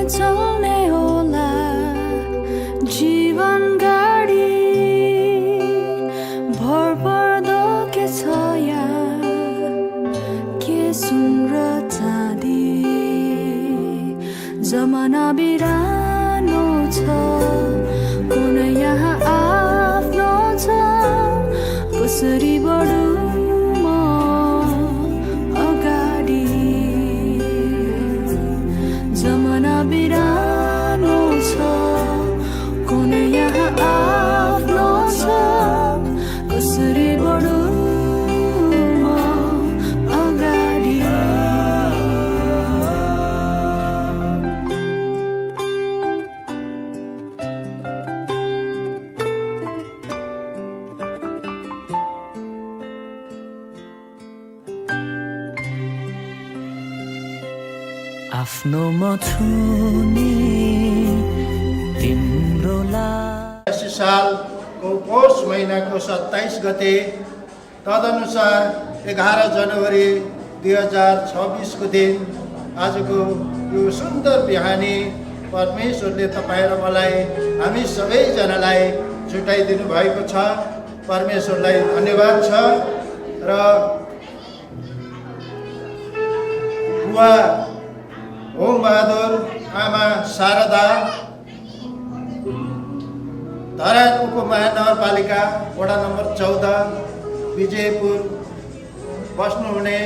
चल्ने होला जीवन गाडी भरपर्दो के छ यहाँ के सुन र चाँदी जमाना बिरानो छ कुन यहाँ आफ्नो छ कसरी बढु म अगाडि जमाना बिरानो छ कुन यहाँ आफ्नो छ कसरी बढु म अगाडि आफ्नो मछुनी तिम्रो अस्सी सालको पौष महिनाको 27 गते तदनुसार 11 जनवरी 2026 को दिन आजको यो सुन्दर बिहानी परमेश्वरले तपाईँ र मलाई हामी सबैजनालाई छुट्याइदिनु भएको छ। परमेश्वरलाई धन्यवाद छ। र बुवा ओम बहादुर, आमा शारदा, धरान उपमहानगरपालिका वडा नम्बर 14 विजयपुर बस्नुहुने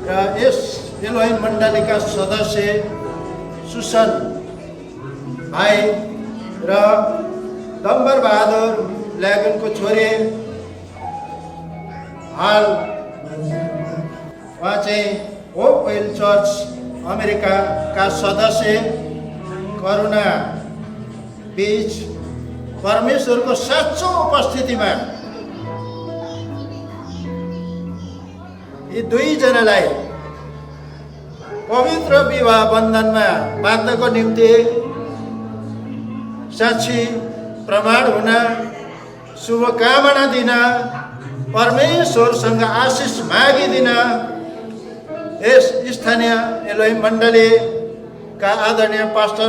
र यस एलोहिम मण्डलीका सदस्य सुसन भाइ र डम्बर बहादुर ल्यागनको छोरी, हाल उहाँ चाहिँ होप वेल चर्च अमेरिका का सदस्य करुणा बीच परमेश्वर को साँचो उपस्थितिमा यी दुईजनालाई पवित्र विवाह बन्धनमा बाँध्नको निम्ति साक्षी प्रमाण हुन शुभकामना दिन परमेश्वरसँग आशिष मागिदिन यस स्थानीय एलोहिम मण्डलीका आदरणीय पास्टर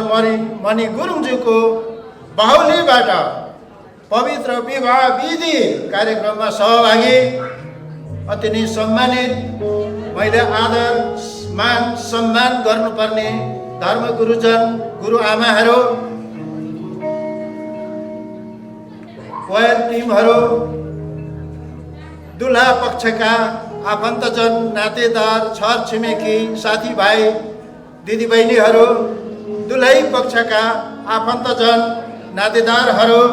मणि गुरुङज्यूको बाहुलीबाट पवित्र विवाह विधि कार्यक्रममा सहभागी अति नै सम्मानित मैले आदर मान सम्मान गर्नुपर्ने धर्म गुरुजन गुरुआमाहरू, क्वायर टिमहरू, दुल्हा पक्षका आफन्तजन नातेदार छर छिमेकी साथीभाइ दिदीबहिनीहरू, दुलही पक्षका आफन्तजन नातेदारहरू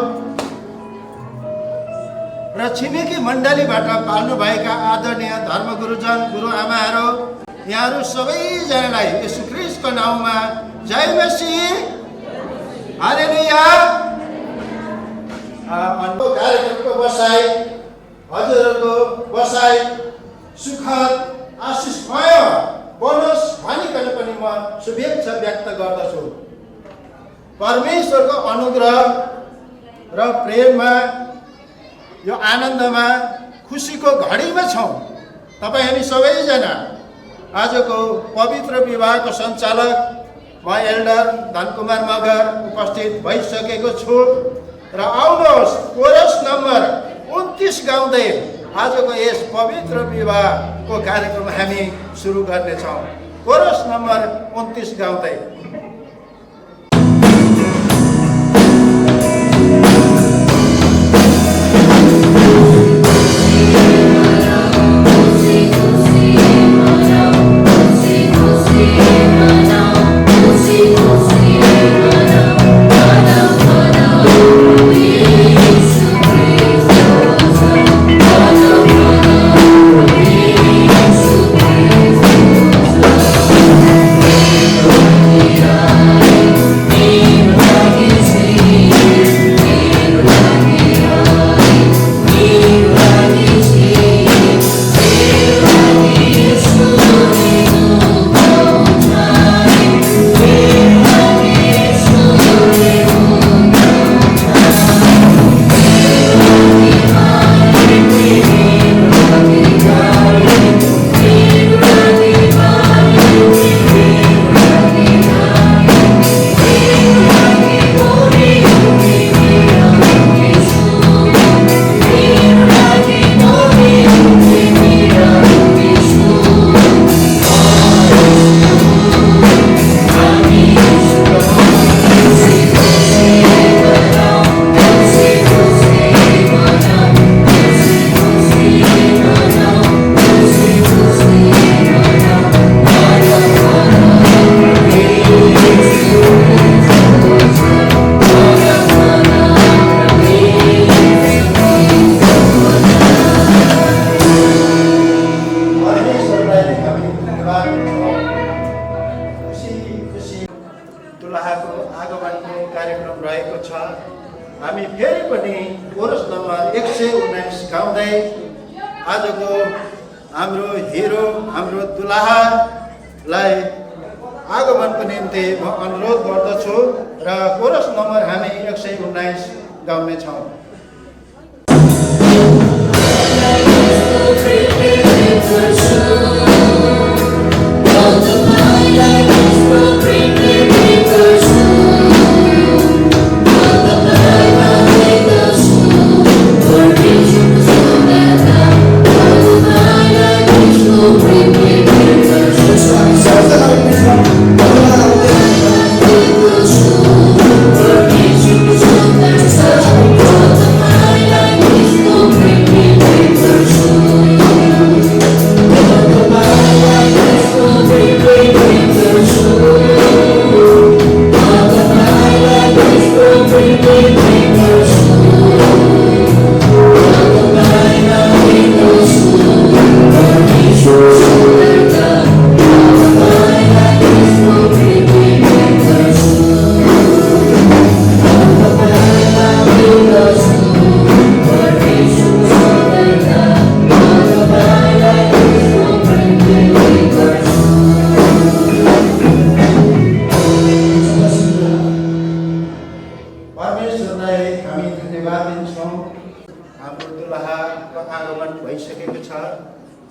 र छिमेकी मण्डलीबाट पाल्नुभएका आदरणीय धर्म गुरुजन गुरुआमाहरू, यहाँहरू सबैजनालाई येशू ख्रीष्टको नाउँमा जय मसीह, हालेलुया। कार्यक्रमको बसाइ हजुरहरूको बसाइ सुखद आशिषमय बनोस् भनिकन पनि म शुभेच्छा व्यक्त गर्दछु। परमेश्वरको अनुग्रह र प्रेममा यो आनन्दमा खुसीको घडीमा छौँ। तपाईँ हामी सबैजना आजको पवित्र विवाहको सञ्चालक म एल्डर धनकुमार मगर उपस्थित भइसकेको छु र आउनुहोस् कोरस नम्बर 29 गाउँदै आजको यस पवित्र विवाहको कार्यक्रम हामी सुरु गर्नेछौँ। कोरस नम्बर 29 गाउँदै Yeah. कार्यक्रम रहेको छ। हामी फेरि पनि कोरस नम्बर 119 गाउँदै आजको हाम्रो हिरो हाम्रो दुलाहालाई आगमनको निम्ति म अनुरोध गर्दछु र कोरस नम्बर हामी 119 गाउनेछौँ।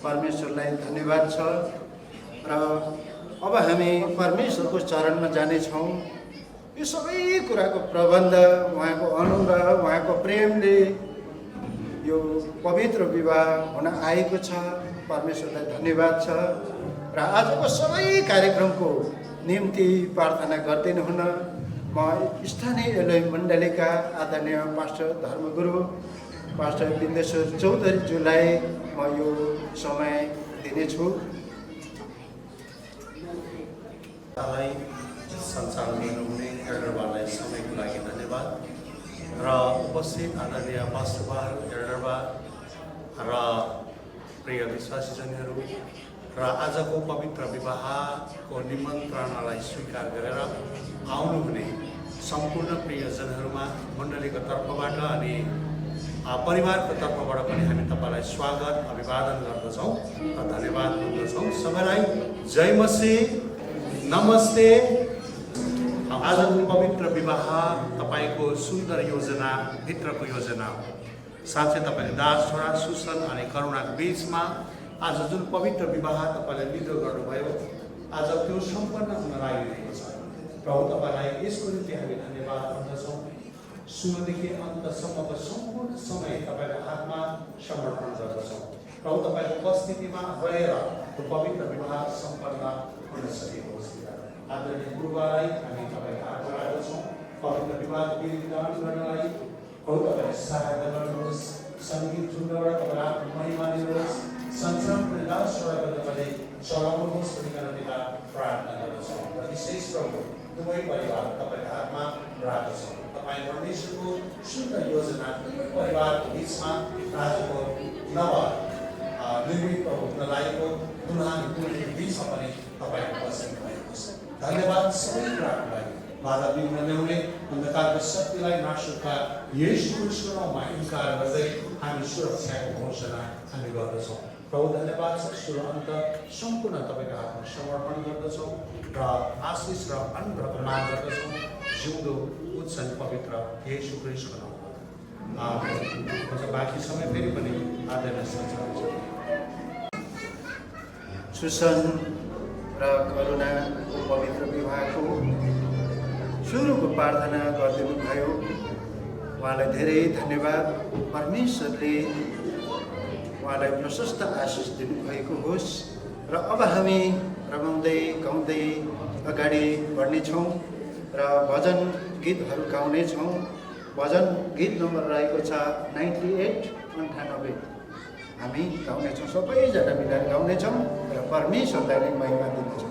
परमेश्वरलाई धन्यवाद छ र अब हामी परमेश्वरको चरणमा जानेछौँ। यो सबै कुराको प्रबन्ध उहाँको अनुग्रह उहाँको प्रेमले यो पवित्र विवाह हुन आएको छ। परमेश्वरलाई धन्यवाद छ र आजको सबै कार्यक्रमको निम्ति प्रार्थना गर्दैन हुन म स्थानीय एलोही मण्डलीका आदरणीय पास्टर धर्मगुरु पास्टर बिन्देश्वर चौधरीज्यूलाई म यो समय दिनेछु। सञ्चालन गर्नुहुने एल्डरबालाई समयको लागि धन्यवाद र उपस्थित आदरणीय पास्टरबार एल्डरबा र प्रिय विश्वासीजनहरू र आजको पवित्र विवाहको निमन्त्रणालाई स्वीकार गरेर आउनुहुने सम्पूर्ण प्रियजनहरूमा मण्डलीको तर्फबाट अनि परिवारको तर्फबाट पनि हामी तपाईँलाई स्वागत अभिवादन गर्दछौँ र धन्यवाद दिँदछौँ। सबैलाई जय मसीह, नमस्ते। आजको पवित्र विवाह तपाईँको सुन्दर योजना भित्रको योजना हो। साथै तपाईँले दास छोरा सुसन अनि करुणाको बिचमा आज जुन पवित्र विवाह तपाईँले लिदो गर्नुभयो आज त्यो सम्पन्न हुन लागिरहेको छ। प्रभु तपाईँलाई यसको निम्ति हामी धन्यवाद गर्दछौँ। सुरुदेखि अन्तसम्मको सम्पूर्ण समय तपाईँको हातमा समर्पण गर्दछौँ। प्रभु तपाईँको उपस्थितिमा रहेर त्यो पवित्र विवाह सम्पन्न हुन सकेको होस्। आदरणीय गुरुबालाई हामी तपाईँको हातमा राख्दछौँ। पवित्र विवाह विधान गर्नलाई प्रभु तपाईँले सहायता गर्नुहोस्। सङ्गीत झुन्डबाट तपाईँले आफ्नो महिमा दिनुहोस्। संसारको दासहरूलाई तपाईँले चलाउनुहोस् भनिकन पिता प्रार्थना गर्दछौँ र विशेष प्रभु दुवै परिवार तपाईँको हातमा राख्दछौँ। तपाईँ परमेश्वरको सुन्दर योजना परिवारको बिचमा आजको नव निर्मित हुन लागेको दुल्हा दुल्हनीको बिचमा पनि तपाईँको उपस्थित भएको छ। धन्यवाद सबै कुराको लागि। बाधा बिघ्न ल्याउने अन्धकारको शक्तिलाई नाशका येशू ख्रीष्टको नाममा इन्कार गर्दै हामी सुरक्षाको घोषणा हामी गर्दछौँ। प्रभु धन्यवाद छ। सुरु अन्त सम्पूर्ण तपाईँको हातमा समर्पण गर्दछौँ र आशिष र अनुग्रहको माग गर्दछौँ। जिउँदो उच्च पवित्र येशू ख्रीष्टको नाममा आमेन। बाँकी समय फेरि पनि आदरणीय सञ्चालन सुसन र करुणाको पवित्र विवाहको सुरुको प्रार्थना गरिदिनु भयो। उहाँलाई धेरै धन्यवाद। परमेश्वरले उहाँलाई प्रशस्त आशिष दिनुभएको होस् र अब हामी रमाउँदै गाउँदै अगाडि बढ्नेछौँ र भजन गीतहरू गाउनेछौँ। भजन गीत नम्बर रहेको छ 98 हामी गाउनेछौँ। सबैजना मिलेर गाउनेछौँ र परमेश्वरलाई महिमा दिनेछौँ।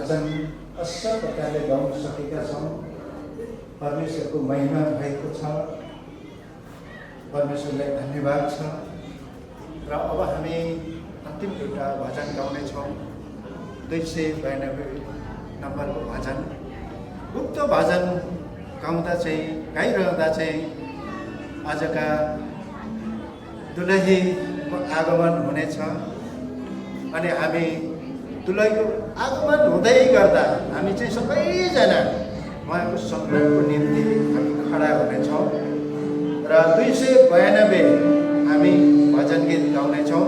भजन असल प्रकारले गाउन सकेका छौँ। परमेश्वरको महिमा भएको छ, परमेश्वरलाई धन्यवाद छ। र अब हामी अन्तिम एउटा भजन गाउनेछौँ, 292 नम्बरको भजन। उक्त भजन गाइरहँदा चाहिँ आजका दुलहीको आगमन हुनेछ अनि हामी दुलहीको आगमन हुँदै गर्दा हामी चाहिँ सबैजना उहाँको सम्मानको निम्ति हामी खडा हुनेछौँ र 292 हामी भजन गीत गाउनेछौँ।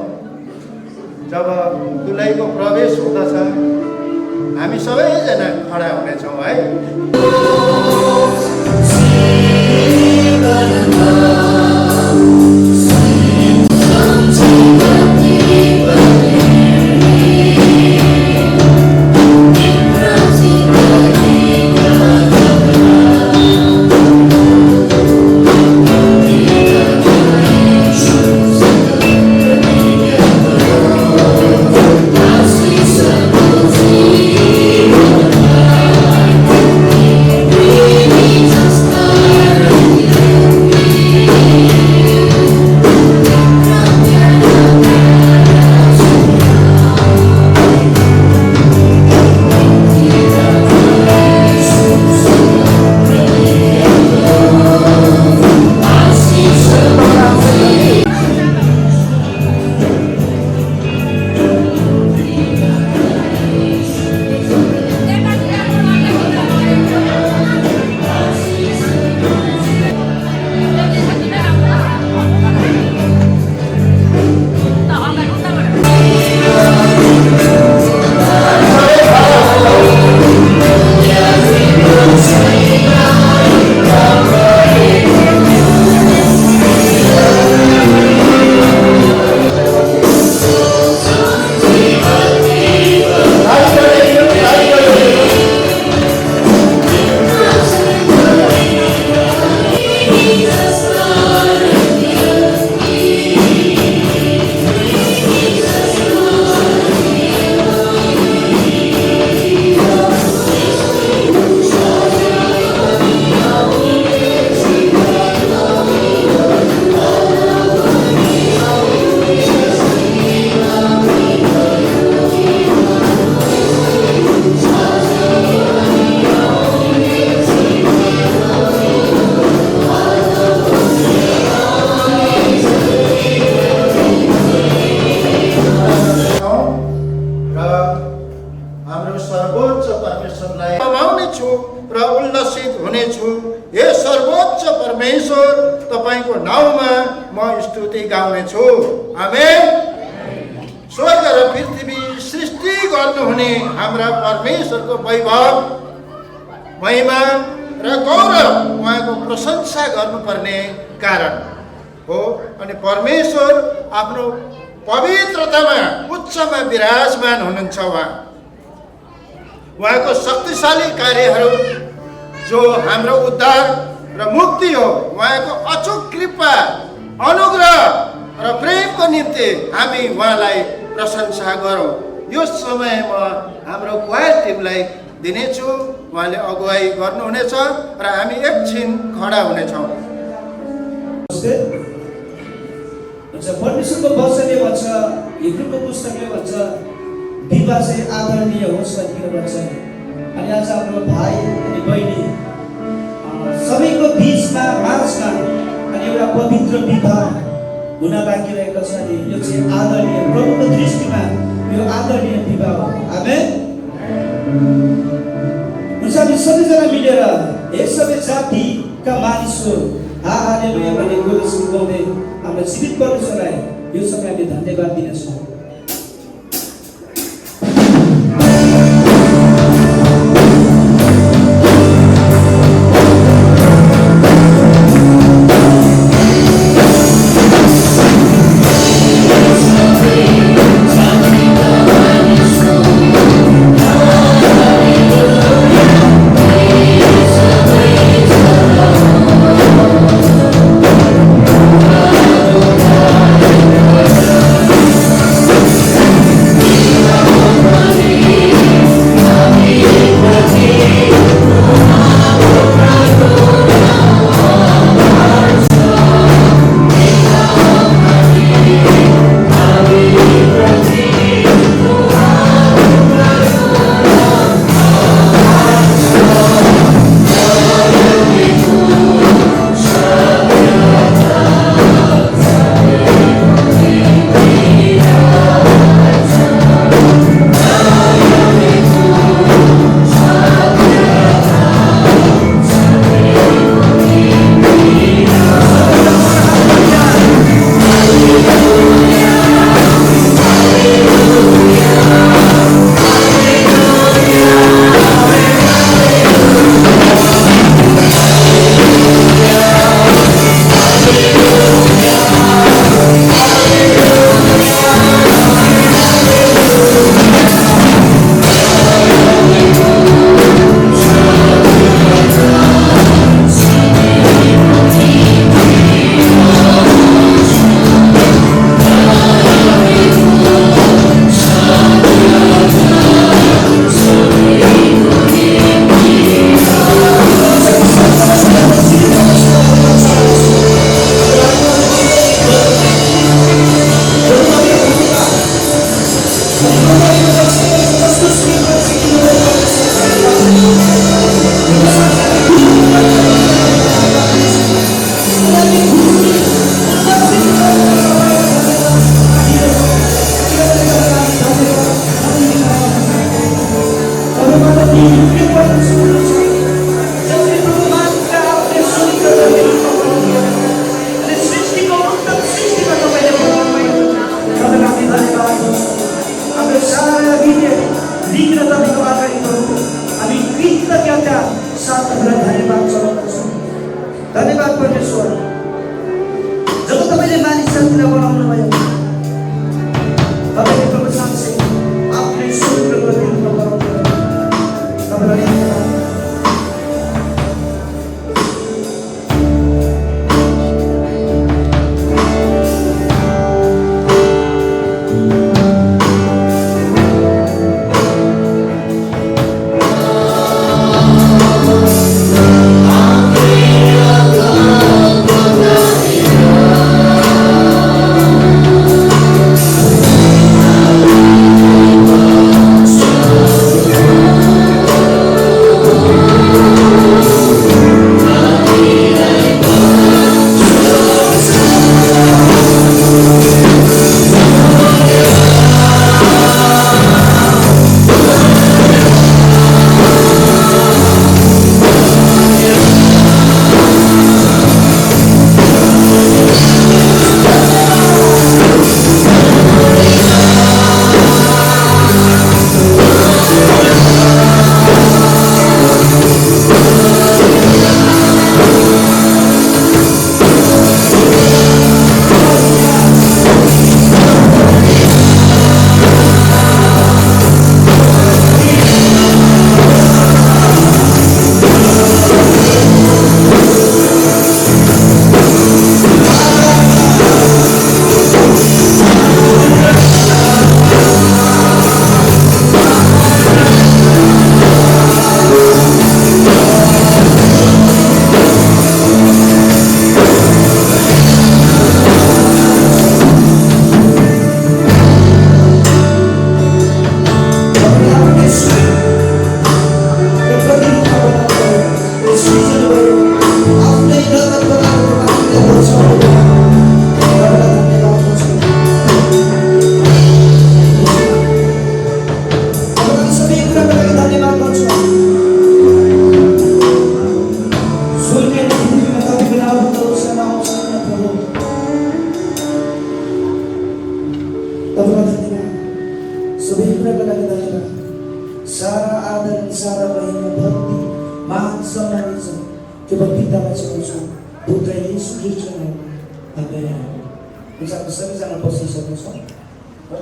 जब दुलहीको प्रवेश हुँदछ हामी सबैजना खडा हुनेछौँ है। महिमा र गौरव उहाँको प्रशंसा गर्नुपर्ने कारण हो। अनि परमेश्वर आफ्नो पवित्रतामा उच्चमा विराजमान हुनुहुन्छ। उहाँको शक्तिशाली कार्यहरू जो हाम्रो उद्धार र मुक्ति हो, उहाँको अचूक कृपा, अनुग्रह र प्रेमको निम्ति हामी उहाँलाई प्रशंसा गरौँ। यो समयमा हाम्रो क्वायर टिमलाई दिनेछु, उहाँले अगुवाई गर्नुहुनेछ र हामी एकछिन खडा हुनेछौँ। परमेश्वरको वचनले भन्छ, हिब्रूको पुस्तकले भन्छ विवाह चाहिँ आदरणीय होस् भनेर भन्छ। अनि आज हाम्रो भाइ अनि बहिनी सबैको बिचमा माझमा अनि एउटा पवित्र विवाह हुन बाँकी रहेको छ। अनि यो चाहिँ आदरणीय, प्रभुको दृष्टिमा यो आदरणीय विवाह हो। आमेन। हामी सबैजना मिलेर एक सबै जातिका मानिसहरू हालेलुया भन्ने गोरस गाउँदै हाम्रो जीवित परमेश्वरलाई यो समय हामी धन्यवाद दिनेछौँ। धन्यवाद परमेश्वर। जब तपाईँले मानिसहरूलाई बनाउनु भयो, तपाईँले प्रभुसँगै आफ्नै स्वरूपको रूपमा बनाउनु भयो। तपाईँलाई धन्यवाद।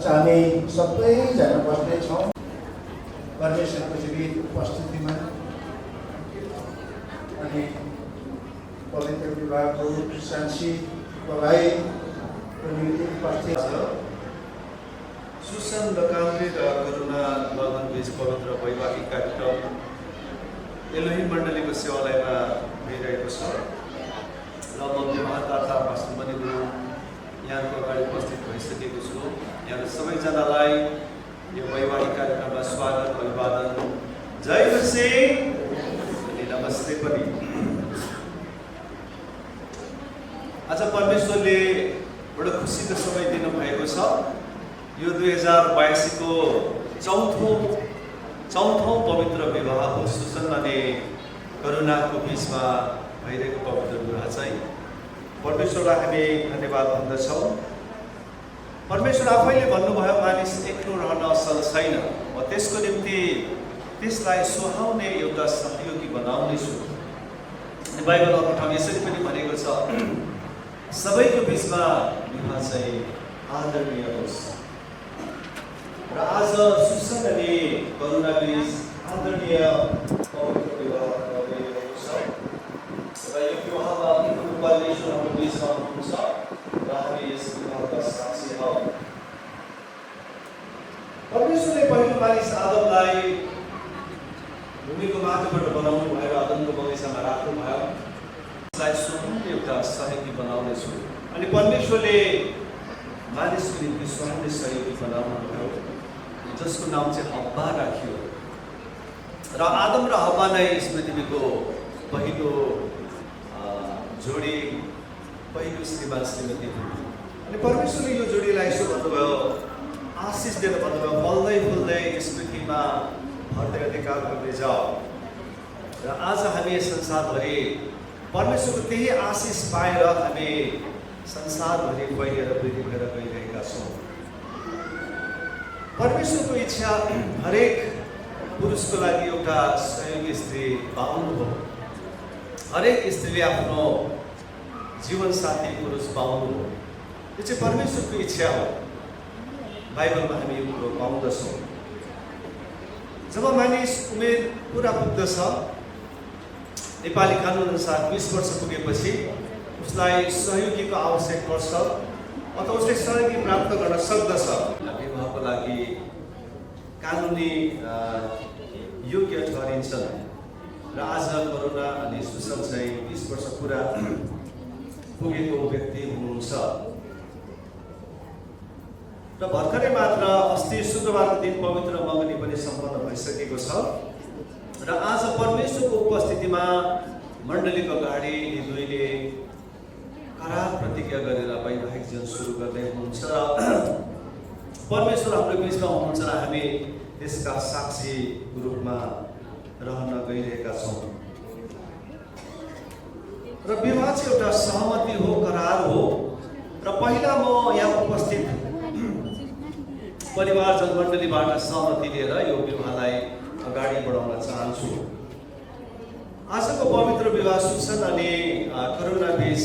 हामी सबैजना बस्नेछौँ परमेश्वरको जीवित उपस्थितिमा। अनि पवित्र विवाहको सांसीको लागि उपस्थित छ। सुसन लकाम्बे र करुणा लगन बीच पवित्र वैवाहिक कार्यक्रम एलोहिम मण्डलीको सेवालयमा भइरहेको छ र म विवाहदाता पास्टर मणि गुरुङ यहाँको अगाडि उपस्थित भइसकेको छु। यहाँ सबैजनालाई यो वैवाहिक कार्यक्रममा स्वागत अभिवादन, जय मसीह अनि नमस्ते पनि। आज परमेश्वरले बडो खुसीको समय दिनुभएको छ। यो 2022 को चौथो पवित्र विवाह हो। सुसन अनि करुणाको बिचमा भइरहेको पवित्र विवाह चाहिँ परमेश्वरलाई हामी धन्यवाद भन्दछौँ। परमेश्वर आफैले भन्नुभयो मानिस एक्लो रहन असल छैन, म त्यसको निम्ति त्यसलाई सुहाउने एउटा सहयोगी बनाउनेछु। बाइबल अर्को ठाउँ यसरी पनि भनेको छ, सबैको बिचमा विवाह चाहिँ आदरणीय होस् र आज सुसन अनि करुणा बीच आदरणीय पवित्र विवाह गरिरहेको छ र यो विवाहमा परमेश्वर हाम्रो बिचमा हुनुहुन्छ र हामी यस विवाहका साक्षी हौ। परमेश्वरले पहिलो मानिस आदमलाई भूमिको माटोबाट बनाउनु भयो, आदमको बगैँचामा राख्नुभयो। यसलाई स्वयंले एउटा सहयोगी बनाउनेछु अनि परमेश्वरले मानिसको निम्ति स्वयंले सहयोगी बनाउनुभयो जसको नाम चाहिँ हब्बा राखियो र आदम र हब्बा नै यस पृथ्वीको पहिलो जोडी, पहिलो श्रीमान श्रीमती हुन्। अनि परमेश्वरले यो जोडीलाई यसो भन्नुभयो, आशिष दिएर भन्नुभयो, फल्दै फुल्दै यस पृथ्वीमा भर्दै अधिकार गर्दै जाऊ। र आज हामी संसारभरि परमेश्वरको त्यही आशिष पाएर हामी संसारभरि फैलिएर वृद्धि भएर गइरहेका छौँ। परमेश्वरको इच्छा हरेक पुरुषको लागि एउटा सहयोगी स्त्री पाउनु हो। हरेक स्त्रीले आफ्नो जीवन साथी पुरुष पाउनु हो। यो चाहिँ परमेश्वरको इच्छा हो। बाइबलमा हामी यो कुरो पाउँदछौँ। जब मानिस उमेर पुरा पुग्दछ, नेपाली कानुन अनुसार 20 वर्ष पुगेपछि उसलाई सहयोगीको आवश्यक पर्छ अथवा उसले सहयोगी प्राप्त गर्न सक्दछ। विवाहको लागि कानुनी योग्य ठहरिन्छन् र आज करुणा अनि सुसन चाहिँ 20 वर्ष पुरा पुगेको व्यक्ति हुनुहुन्छ र भर्खरै मात्र अस्ति शुक्रबारको दिन पवित्र मगनी पनि सम्पन्न भइसकेको छ र आज परमेश्वरको उपस्थितिमा मण्डलीको अगाडि यी दुईले करार प्रतिज्ञा गरेर वैवाहिक जीवन सुरु गर्दै हुनुहुन्छ र परमेश्वर हाम्रो बिचमा हुनुहुन्छ र हामी त्यसका साक्षीको रूपमा रहन गइरहेका छौँ। र विवाह चाहिँ एउटा सहमति हो, करार हो र पहिला म यहाँ उपस्थित परिवार जनमण्डलीबाट सहमति लिएर यो विवाहलाई अगाडि बढाउन चाहन्छु। आजको पवित्र विवाह सुसन अनि करुणा बीच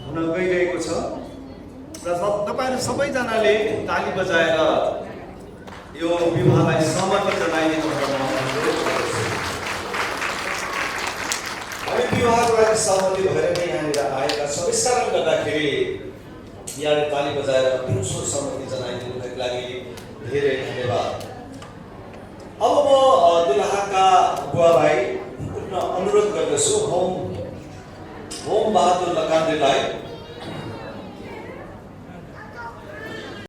हुन गइरहेको छ र तपाईँहरू सबैजनाले ताली बजाएर यो विवाहलाई सहमति जनाइदिनु पर्छ। हामी विवाहको लागि सहमति भएर नै यहाँनिर आएका छौँ। यस कारणले गर्दाखेरि यहाँले ताली बजाएर दिउँसो सहमति जनाइदिनु भएको लागि धेरै धन्यवाद। अब म दुलहाका बुवा भाइ अनुरोध गर्दछु होम बहादुर लकान्द्रेलाई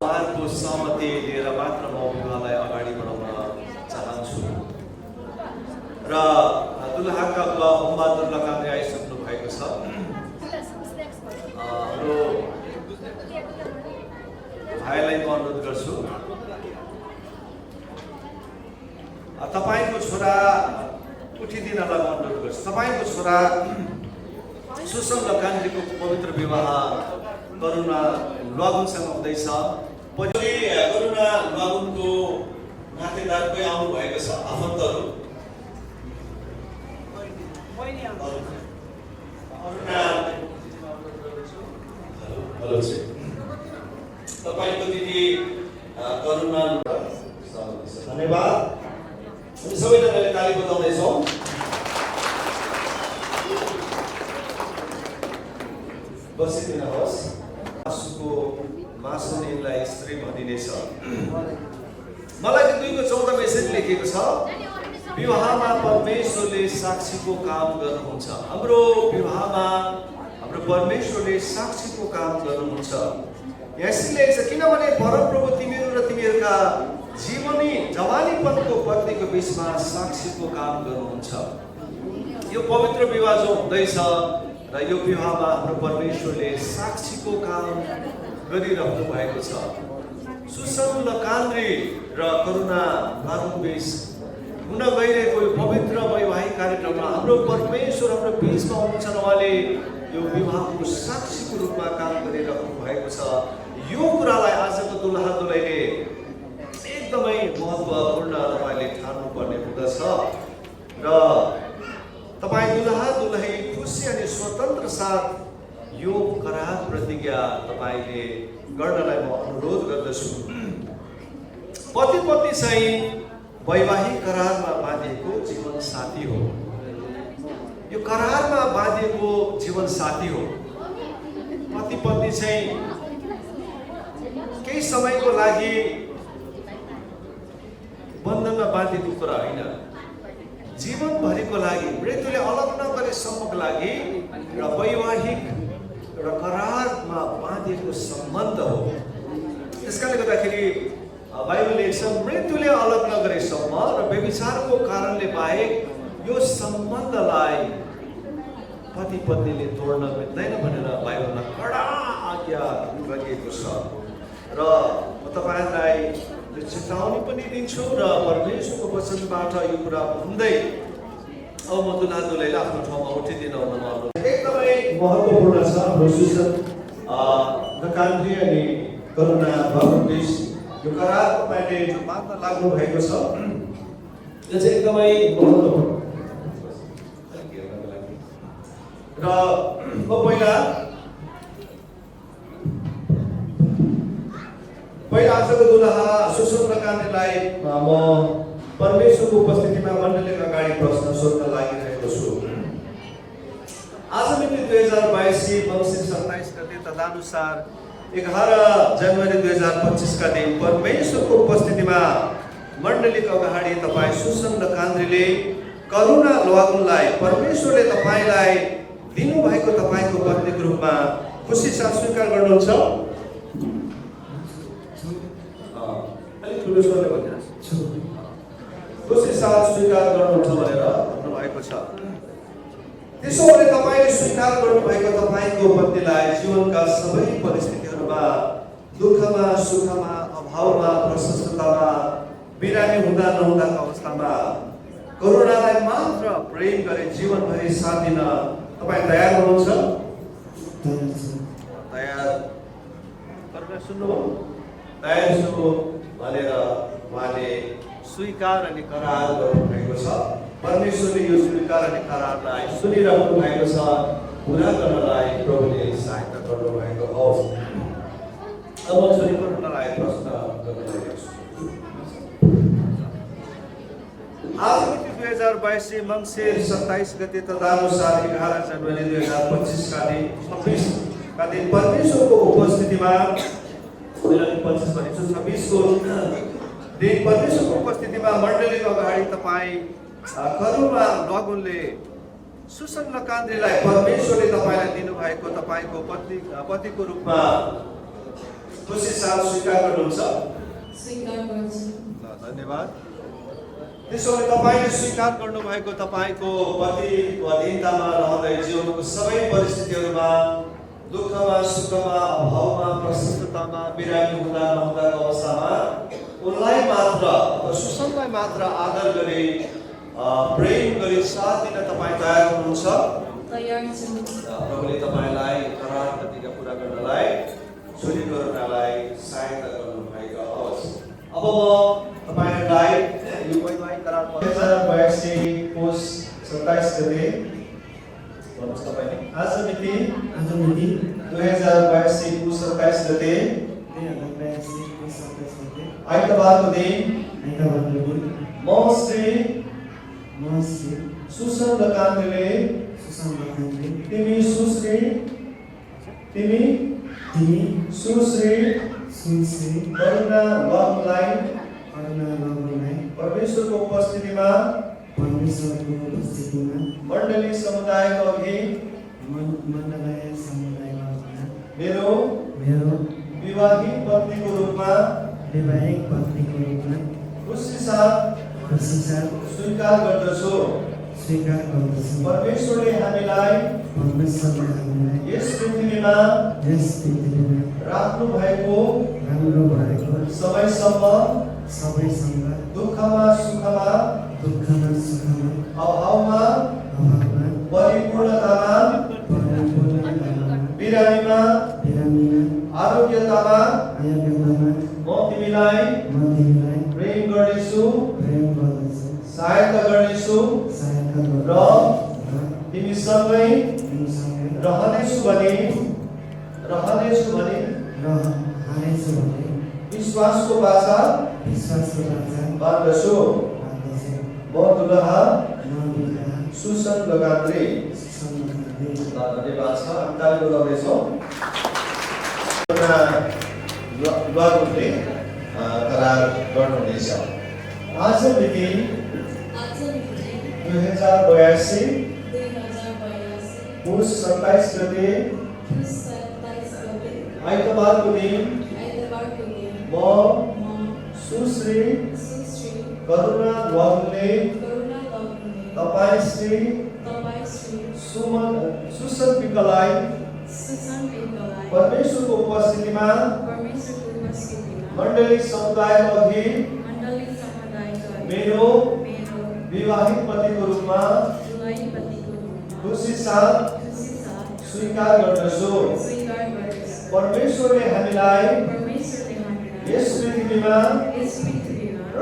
उहाँको सहमति लिएर मात्र म विवाहलाई अगाडि बढाउन चाहन्छु र दुलहाका बुवा होम बहादुर लकान्द्रे आइसक्नु भएको छ। हाम्रो भाइलाई म अनुरोध गर्छु तपाईँको छोरा उठिदिनलाई म अनुरोध गर्छु। तपाईँको छोरा सुसन लकान्द्रेको पवित्र विवाह करुणा लगुनसँग हुँदैछ। पछि करुणा लगुनको नातेदार कोही आउनु भएको छ, आफन्तहरू हेलो चाहिँ तपाईँको दिदी करुणा। धन्यवाद। हामी सबैजनाले ताली बजाउँदैछौँ। बसिदिनुहोस्। मासुको मासुनीलाई स्त्री भनिनेछ। मलाई 2:14 मेसेज लेखेको छ, विवाहमा परमेश्वरले साक्षीको काम गर्नुहुन्छ। हाम्रो विवाहमा हाम्रो परमेश्वरले साक्षीको काम गर्नुहुन्छ। यसैले किनभने परमप्रभु तिमीहरू र तिमीहरूका जीवनी जवानीपनको पत्नीको बिचमा साक्षीको काम गर्नुहुन्छ। यो पवित्र विवाह जो हुँदैछ र यो विवाहमा हाम्रो परमेश्वरले साक्षीको काम गरिरहनु भएको छ। सुसन लकान्द्रे र करुणा लगुन बीच हुन गइरहेको यो पवित्र वैवाहिक कार्यक्रममा हाम्रो परमेश्वर हाम्रो बिचमा हुनुहुन्छ र उहाँले यो विवाहको साक्षीको रूपमा काम गरिरहनु भएको छ। यो कुरालाई आजको दुलहा दुलहीले एकदमै महत्त्वपूर्ण तपाईँले ठान्नुपर्ने हुँदछ र तपाईँ दुलहा दुलही खुसी अनि स्वतन्त्र साथ यो करार तपाईँले गर्नलाई म अनुरोध गर्दछु। पति पत्नी चाहिँ वैवाहिक करारमा बाँधिएको जीवन साथी हो। यो करारमा बाँधिएको जीवन साथी हो। पति पत्नी चाहिँ केही समयको लागि बन्धनमा बाँधिएको कुरा होइन, जीवनभरिको लागि, मृत्युले अलग नगरेसम्मको लागि एउटा वैवाहिक एउटा करारमा बाँधिएको सम्बन्ध हो। त्यसकारणले गर्दाखेरि बाइबलले लेख्छ मृत्युले अलग नगरेसम्म र व्यभिचारको कारणले बाहेक यो सम्बन्धलाई पति पत्नीले तोड्न मिल्दैन भनेर बाइबलमा कडा आज्ञा गरिएको छ। र म तपाईँहरूलाई यो चेतावनी पनि दिन्छु र परमेश्वरको वचनबाट यो कुरा भन्दै अब म दुलहा दुलहीलाई आफ्नो ठाउँमा उठिदिन एकदमै महत्त्वपूर्ण छ। हाम्रो सुसन नकान्त्री अनि करुणा भगवन्देश यो करार तपाईँले जो मान्न लाग्नु भएको छ यो चाहिँ एकदमै महत्त्वपूर्ण र म पहिला आजको दुलहा सुसन नकान्त्रीलाई म परमेश्वरको उपस्थितिमा मण्डलीका अगाडि प्रश्न सोध्न लागिरहेको छु। आज मिति 2022 मङ्सिर 27 गते तदनुसार 11 जनवरी 2025 का दिन परमेश्वरको उपस्थितिमा मण्डलीका अगाडि तपाईँ सुसन नकान्त्रीले करुणा लवागुनलाई परमेश्वरले तपाईँलाई दिनुभएको तपाईँको पत्नीको रूपमा खुसी साथ स्वीकार गर्नुहुन्छ? खुसी साथ स्वीकार गर्नुहुन्छ भनेर भन्नुभएको छ। त्यसो भने तपाईँले स्वीकार गर्नुभएको तपाईँको पत्नीलाई जीवनका सबै परिस्थितिहरूमा, दुःखमा, सुखमा, अभावमा, प्रशस्ततामा, बिरामी हुँदा नहुँदाको अवस्थामा करुणालाई मात्र प्रेम गरे जीवनभरि साथ दिन तपाईँ तयार हुनुहुन्छ? तयार करुणा सुन्नुभयो? तयार छु भनेर उहाँले स्वीकार अनि करार गर्नुभएको छ। परमेश्वरले यो स्वीकार अनि करारलाई सुनिरहनु भएको छ, पुरा गर्नलाई प्रभुले सहायता गर्नुभएको होस्। अब म छोरीलाई प्रश्न गर्न लागेको छु। आज मिति 2022 मङ्सिर 27 गते तदनुसार 11 जनवरी 2025 का दिन 26 का दिन परमेश्वरको उपस्थितिमा 26 को दिन परमेश्वरको उपस्थितिमा मण्डलीको अगाडि तपाईँ करुणा लवागुनले सुसन नकान्त्रीलाई परमेश्वरले तपाईँलाई दिनुभएको तपाईँको पतिको रूपमा खुसी साथ स्वीकार गर्नुहुन्छ? धन्यवाद। त्यसो भने तपाईँले स्वीकार गर्नुभएको तपाईँको पतिको अधीनतामा रहँदै जीवनको सबै परिस्थितिहरूमा, दुःखमा, सुखमा, अभावमा, प्रशस्ततामा, बिरामी हुँदा नहुँदाको अवस्थामा उनलाई मात्र सुसनलाई मात्र आदर गरी प्रेम गरी साथ दिन तपाईँ तयार हुनुहुन्छ? प्रभुले तपाईँलाई करार प्रतिज्ञा पुरा गर्नलाई छोरी करुणालाई सहायता गर्नुभएको होस्। अब म तपाईँहरूलाई यो वैवाहिक करार 2022 पुस 27 गते भन्नुहोस् तपाईँले। आज मिति 2022 पुस 27 गते आइतबारको दिन म श्री सुसन नकान्त्रीले तिमी सुश्री करुणा लवागुनलाई परमेश्वरको उपस्थितिमा मण्डली समुदायको अघि मेरो विवाहित पत्नीको रूपमा खुसी साथ स्वीकार गर्दछु। परमेश्वरले हामीलाई यस पृथ्वीमा राख्नु भएको समयसम्म दुःखमा, सुखमा, अभावमा, परिपूर्णतामा, बिरामीमा, आरोग्यतामा म तिमीलाई प्रेम गर्नेछु, सहायता गर्नेछु र तिमीसँगै रहनेछु भनी रहनेछु भने रहनेछु भने विश्वासको बाचा विश्वासको बाचा बाँध्दछु। बाँध्दछु। म दुलहा म दुलहा सुसंगकात्री। सुसंगकात्री। धन्यवाद छ। हामी ताली बजाउँदैछौँ। लुवाकोटले करार गर्नुहुनेछ। आज मिति 2082 पुस 27 गते आइतबारको दिन म सुश्री करुणा द्वारले तपाईँ श्री सुसन विकलाई परमेश्वरको उपस्थितिमा मण्डली समुदाय अघि मेरो विवाहित पतिको रूपमा खुसी साथ स्वीकार गर्दछु। परमेश्वरले हामीलाई यस पृथ्वीमा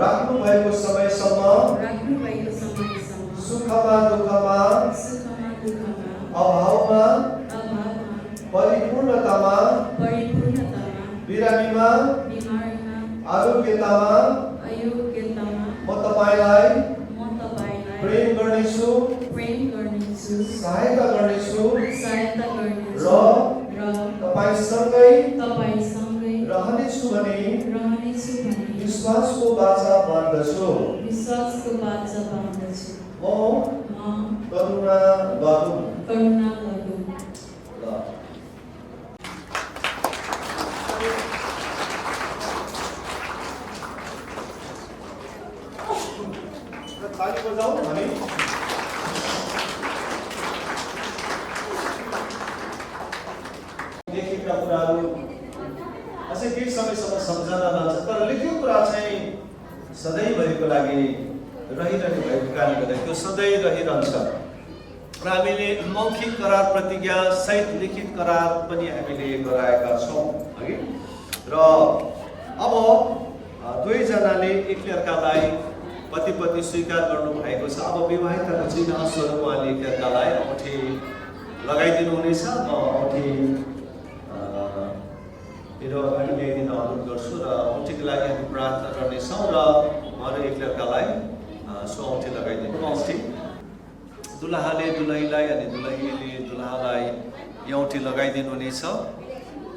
राख्नु भएको समयसम्म सुखमा दुःखमा अभावमा परिपूर्णतामा बिरामीमा आरोग्यतामा म तपाईलाई प्रेम गर्नेछु, सहायता गर्नेछु र तपाईसँगै रहनेछु भने विश्वासको बाचा बाँध्दछु। म करुणा गरौँ। ताली बजाऊ हामी। लेखेका कुराहरू अझै केही समयसम्म सम्झना रहन्छ, तर लेखेको कुरा चाहिँ सधैँभरिको लागि रहिरहने भएको कारणले गर्दा त्यो सधैँ रहिरहन्छ। र हामीले मौखिक करार प्रतिज्ञा सहित लिखित करार पनि हामीले गराएका छौँ है। र अब दुवैजनाले एकले अर्कालाई पति पत्नी स्वीकार गर्नु भएको छ। अब विवाहिताको चिन्ह स्वरूप उहाँले एकले अर्कालाई औँठी लगाइदिनु हुनेछ। म औँठी मेरो अगाडि ल्याइदिन अनुरोध गर्छु र औँठीको लागि हामी प्रार्थना गर्नेछौँ र उहाँले एकले अर्कालाई सो औँठी लगाइदिनु। औँठी दुलहाले दुलहीलाई अनि दुलहीले दुलहालाई यो औँठी लगाइदिनु हुनेछ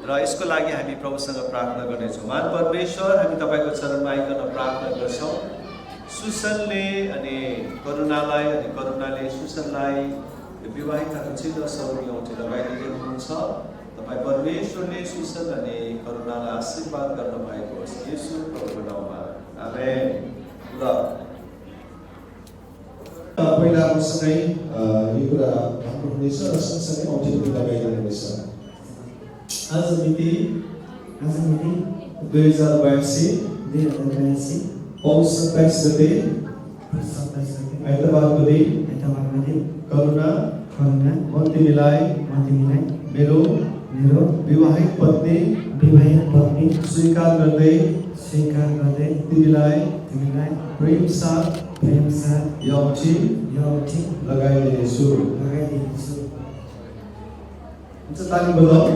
र यसको लागि हामी प्रभुसँग प्रार्थना गर्नेछौँ। महान परमेश्वर, हामी तपाईँको चरणमा आइकन प्रार्थना गर्छौँ। सुसनले अनि करुणालाई अनि करुणाले सुसनलाई विवाहिताको चिन्ह स्वरूप औँठी लगाइदिनु हुनुहुन्छ। तपाईँ परमेश्वरले सुसन अनि करुणालाई आशीर्वाद गर्नु भएको होस् येशू प्रभुको नाममा, आमेन। ल पहिला मसँगै यो कुरा भन्नुहुनेछ र सँगसँगै औँठी पनि लगाइदिनुहुनेछ। आज मिति 2082 पौष 27 गते आइतबारको दिन करुणा म तिमीलाई मेरो विवाहित पत्नी स्वीकार गर्दै तिमीलाई प्रेम साथ यो औँठी लगाइदिनेछु। ताली बजाऊ।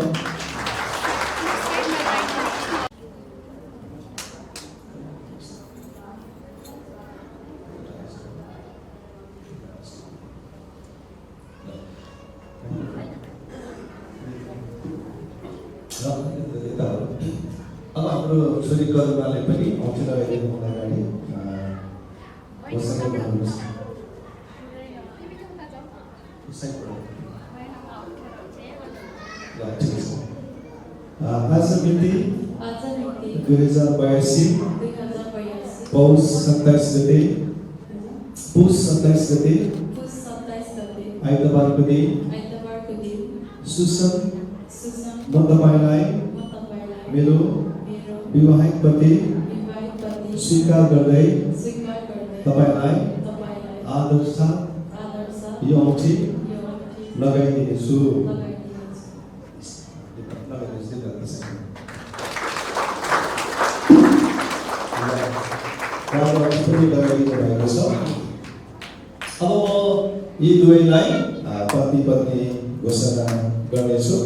अब हाम्रो छोरी करुणाले पनि औँठी लगाइदिनु अगाडि आज मिति 2082 पौष 27 गते आइतबारको दिन सुसन म तपाईलाई मेरो विवाहित पति स्वीकार गर्दै तपाईलाई आदर साथ यो औँठी लगाइदिनेछु। अब म यी दुवैलाई पति पत्नी घोषणा गर्नेछु।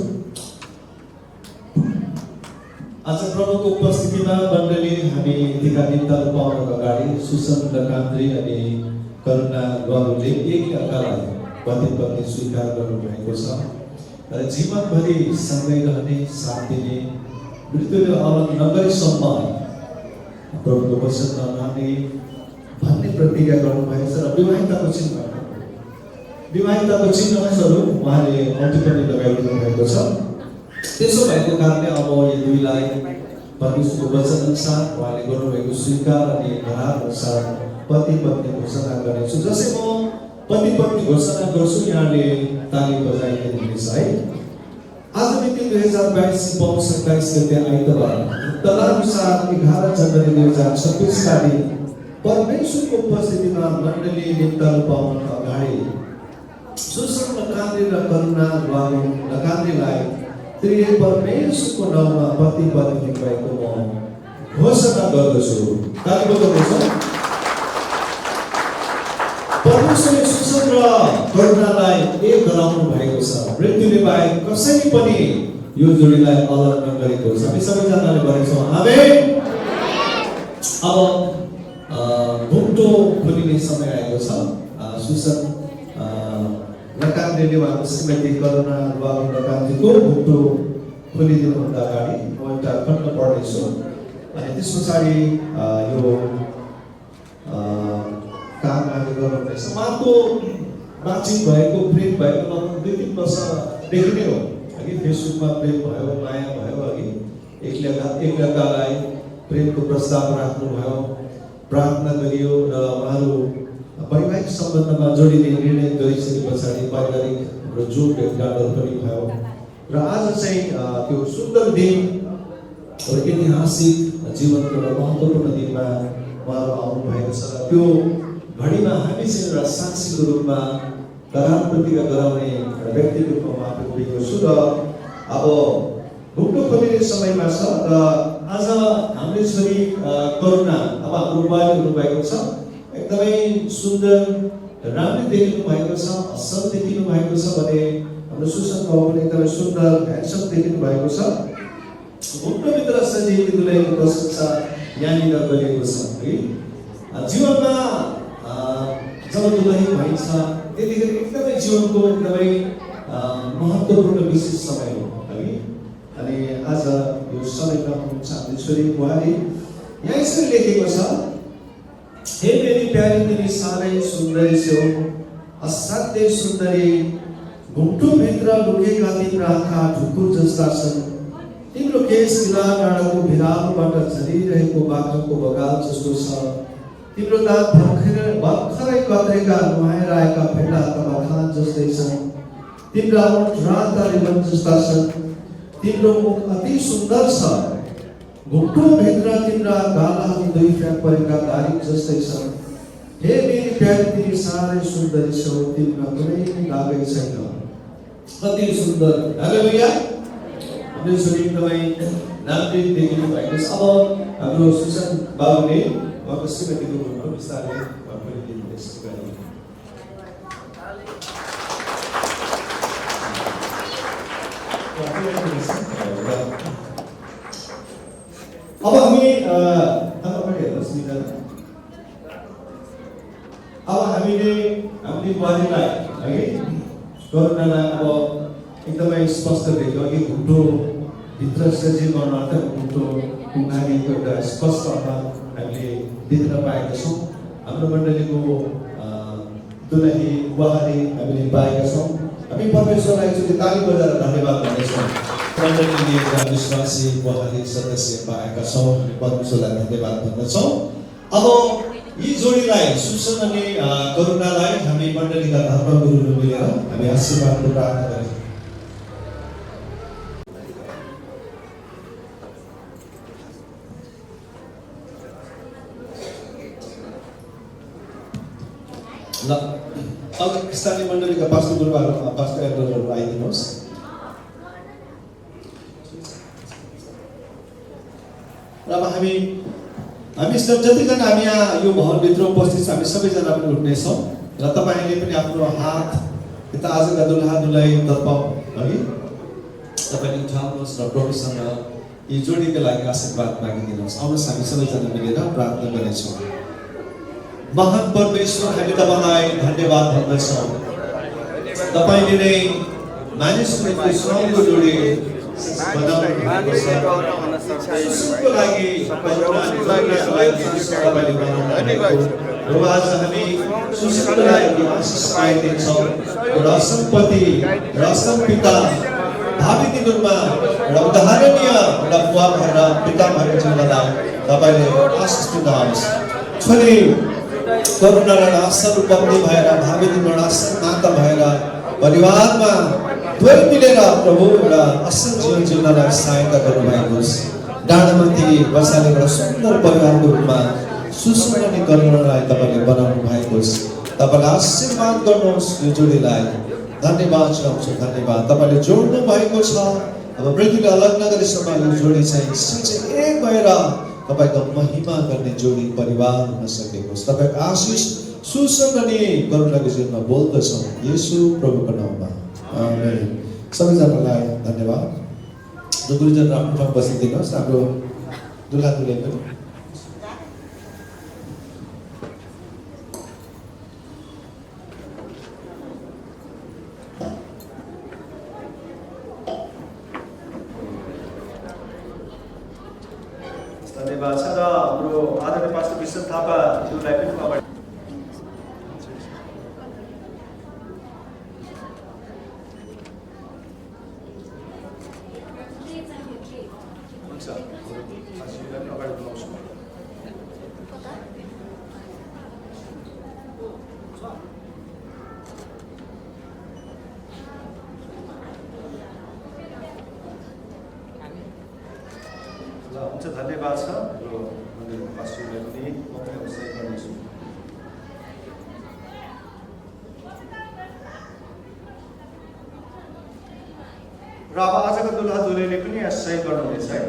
आज प्रभुको उपस्थितिमा मण्डली हामी यतिका निम्ताहरू पाउनको अगाडि सुसन र कान्द्री अनि करुणा बाबुले एक अर्कालाई पति पत्नी स्वीकार गर्नुभएको छ र जीवनभरि सँगै रहने साथ दिने मृत्युले अलग नगरीसम्म प्रभुको वचन नमान्ने भन्ने प्रतिज्ञा गर्नुभएको छ र विवाहिताको चिन्हहरू उहाँले औँठी पनि लगाइदिनु भएको छ। त्यसो भएको कारणले अब यो दुईलाई परमेश्वरको वचन अनुसार उहाँले गर्नुभएको स्वीकार अनि व्यवहार अनुसार पति पत्नी घोषणा गर्नेछु। जसै म पति पत्नी घोषणा गर्छु यहाँले ताली बजाइदिनुहुनेछ है। आज मिति 2022 पौष 27 गते आइतबार तदनुसार 11 जनवरी 2026 का दिन परमेश्वरको उपस्थितिमा मण्डली निम्ताहरू पाउनका अगाडि सुसन कान्द्री र करुणा बाबु कान्द्रीलाई त्रिय परमेश्वरको नाममा पति पत्नी भएको म घोषणा गर्दछु। ताली बजाउनुहोस्। परमेश्वरले सुसन र करुणालाई एक गराउनु भएको छ। मृत्युले बाहेक कसैले पनि यो जोडीलाई अलग नगरेको छ। हामी सबैजनाले भनेछौँ आमेन। अब घुम्टो खोलिने समय आएको छ। सुसन नकान्द्रीले उहाँको श्रीमती करुणा बाबु नकान्द्रीको घुम्टो खोलिदिनुभन्दा अगाडि म एउटा खण्ड पढ्नेछु अनि त्यस पछाडि यो काम आगे गर्नुहुनेछ। उहाँको बातचित भएको प्रेम भएको लगभग 2-3 वर्षदेखि नै हो। अघि फेसबुकमा प्रेम भयो, माया भयो, अघि एकअर्कालाई प्रेमको प्रस्ताव राख्नुभयो, प्रार्थना गरियो र उहाँहरू वैवाहिक सम्बन्धमा जोडिने निर्णय गरिसके पछाडि पारिवारिक हाम्रो जोड भेटघाटहरू पनि भयो र आज चाहिँ त्यो सुन्दर दिन र ऐतिहासिक जीवनको एउटा महत्त्वपूर्ण दिनमा उहाँहरू आउनु भएको छ। त्यो घडीमा हामी चाहिँ एउटा साक्षीको रूपमा करार प्रतिज्ञा गराउने एउटा व्यक्तिको रूपमा म आफू पुगेको छु र अब घुम्टो खोलिने समयमा छ र आज हाम्रो छोरी करुणा अब हाम्रो बुहारी हुनुभएको छ। एकदमै सुन्दर राम्रो देखिनु भएको छ, असल देखिनु भएको छ भने हाम्रो सुसन बाबु पनि एकदमै सुन्दर ह्यान्डसम देखिनु भएको छ। घुम्टोभित्र सजिएको दुलहीको प्रशंसा यहाँनिर गरिएको छ है। जीवनमा जब दुलही भइन्छ त्यतिखेर एकदमै जीवनको एकदमै महत्त्वपूर्ण विशेष समय हो है। अनि आज यो समयमा हुनुहुन्छ हाम्रो छोरी बुहारी। यहाँ यसरी लेखेको छ, हे मेरी प्यारी तिमी साह्रै सुन्दरी छौ, असाध्यै सुन्दरी, घुम्टोभित्र लुकेका तिम्रा आँखा ढुकुर जस्ता छन्, तिम्रो केश किला डाँडाको भिरालोबाट झरिरहेको बाख्राको बगाल जस्तो छ, तिम्रो दाँत भर्खरै कत्रेका नुहाएर आएका फेला तबाखान जस्तै छन्, तिम्रा ओठ राता रिबन जस्ता छन्, तिम्रो मुख अति सुन्दर छ, घुम्टोभित्र तिम्रा गालाहरू 2 फ्याक परेका दारी जस्तै छन्, हे मेरी प्यारी तिमी साह्रै सुन्दरी छौ, तिमीमा कुनै लागै छैन। कति सुन्दर, हालेलुया। हाम्रो छोरी एकदमै राम्रो देखिनु भएको छ। अब हाम्रो सुसन बाबुले उहाँको श्रीमतीको घुम्टो बिस्तारै खोलिदिनुहुनेछ। अब हामी हामीले बुहारीलाई है करुणालाई अब एकदमै स्पष्ट देख्यो। अघि घुम्टो भित्र सजिलो गर्नर्थ घुम्टो कुमारीको एउटा स्पष्ट हामीले देख्न पाएका छौँ। हाम्रो मण्डलीको दुलही बुहारी हामीले पाएका छौँ। हामी परमेश्वरलाई एकचोटि ताली बजाएर धन्यवाद भन्नेछौँ। मण्डलीले एउटा विश्वासी बुहारी सदस्य पाएका छौँ। हामी परमेश्वरलाई धन्यवाद भन्दछौँ। अब यी जोडीलाई सुसन अनि करुणालाई हामी मण्डलीका धर्मगुरुहरू मिलेर हामी आशीर्वादको प्रार्थना गरौँ। ल अब स्थानीय मण्डलीका पास्टर गुरुबाहरू पास्टर एल्डरहरू आइदिनुहोस्। र अब हामी सब जतिजना हामी यहाँ यो भवनभित्र उपस्थित छ हामी सबैजना पनि उठ्नेछौँ र तपाईँले पनि आफ्नो हात यता आजका दुलहा दुलही तर्फ है तपाईँले उठाउनुहोस् र प्रभुसँग यी जोडीका लागि आशीर्वाद मागिदिनुहोस्। आउनुहोस् हामी सबैजना मिलेर प्रार्थना गर्नेछौँ। महान परमेश्वर, हामी तपाईँलाई धन्यवाद भन्दछौँ। तपाईँले नै मानिसहरूको सँगको जोडी बनाउनु सुसुको लागि तपाईँले बनाउनु र आज हामी सुसुको लागि आशिष पाइदिन्छौँ। एउटा असम्पत्ति र असम्पिता भावी दिनमा एउटा उदाहरणीय एउटा बुवा भएर पिता भएको जीवनलाई तपाईँले आशिष दिनुहोस्। छोरी करुणालाई असल बन्दी भएर भावी दिनमा असल माता भएर परिवारमा दुवै मिलेर प्रभु एउटा असल जीवन जिउनलाई सहायता गर्नुभएको होस्। डाँडामाथि बसाले एउटा सुन्दर परिवारको रूपमा सुस्मरण करुणालाई तपाईँले बनाउनु भएको होस्। तपाईँले आशीर्वाद गर्नुहोस् यो जोडीलाई। धन्यवाद चाहन्छु, धन्यवाद। तपाईँले जोड्नु भएको छ। अब मृत्युले अलग नगरेसम्म यो जोडी चाहिँ एक भएर तपाईँको महिमा गर्ने जोडी परिवार हुन सकेको होस्। तपाईँको आशिष सुसङ्गनी करुणाको जीवनमा बोल्दछौँ येशू प्रभुको नाममा, आमेन। सबैजनालाई धन्यवाद। जो गुरुजन आफ्नो ठाउँ बसिदिनुहोस्। हाम्रो दुला दुलै पनि धन्यवाद छ। र हाम्रो आदरणीय पास्टर विश्व थापाज्यूलाई पनि अगाडि हुन्छ। धन्यवाद छ। हाम्रो मन्दिरको पास्टरलाई पनि म पनि अवसर गर्नेछु। र अब आजको दुल्हा दुलहीले पनि सही गर्नुहुनेछ है।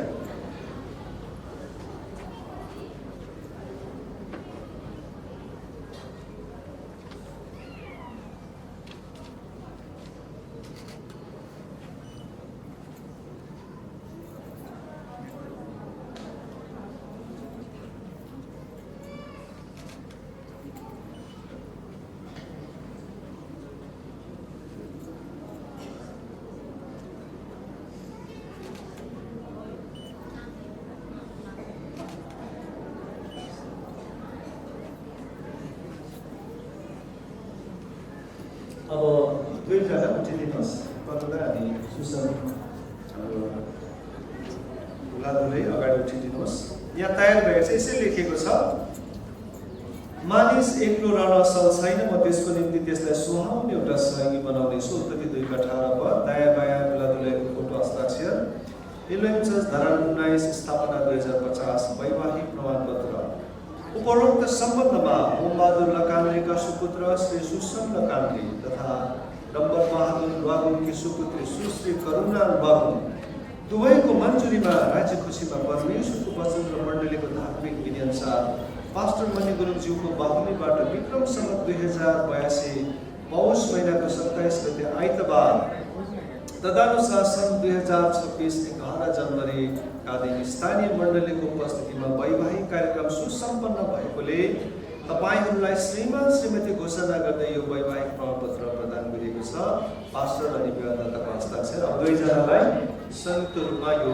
अब दुईजना उठिदिनुहोस्। कतुलाई हामी सुसन हाम्रो दुल्हा दुलही अगाडि उठिदिनुहोस्। यहाँ तयार भएको छ, यसरी लेखेको छ, मानिस एक्लो रहन असल छैन, म त्यसको निम्ति त्यसलाई सुहाउने एउटा सहयोगी बनाउनेछु। उत्पत्ति 2:18 दायाँ बायाँ दुल्हा दुलहीको फोटो हस्ताक्षर। इलोइम चर्च धरान 19 स्थापना 2050 वैवाहिक प्रमाणपत्र। उपरोक्त सम्बन्धमा ओमबहादुर लकान्द्रेका सुपुत्र श्री सुसन लकान्द्रे तथा डम्बर बहादुर लुवागुनकी सुपुत्री सुश्री करुणा लुवागुन दुवैको मन्जुरीमा राज्य खुसीमा परमेश्वरको वचन र मण्डलीको धार्मिक विधिअनुसार पास्टर मणि गुरुङज्यूको बाहुलीबाट विक्रम सम्वत 2082 पौष महिनाको 27 गते आइतबार तदनुसार सन् 2026 11 जनवरीका दिन स्थानीय मण्डलीको उपस्थितिमा वैवाहिक कार्यक्रम सुसम्पन्न भएकोले तपाईहरूलाई श्रीमान श्रीमती घोषणा गर्दै यो वैवाहिक प्रमाणपत्र प्रदान गरिएको छ। पास्टर अनि विवाहदाताको हस्ताक्षर। अब दुईजनालाई संयुक्त रूपमा यो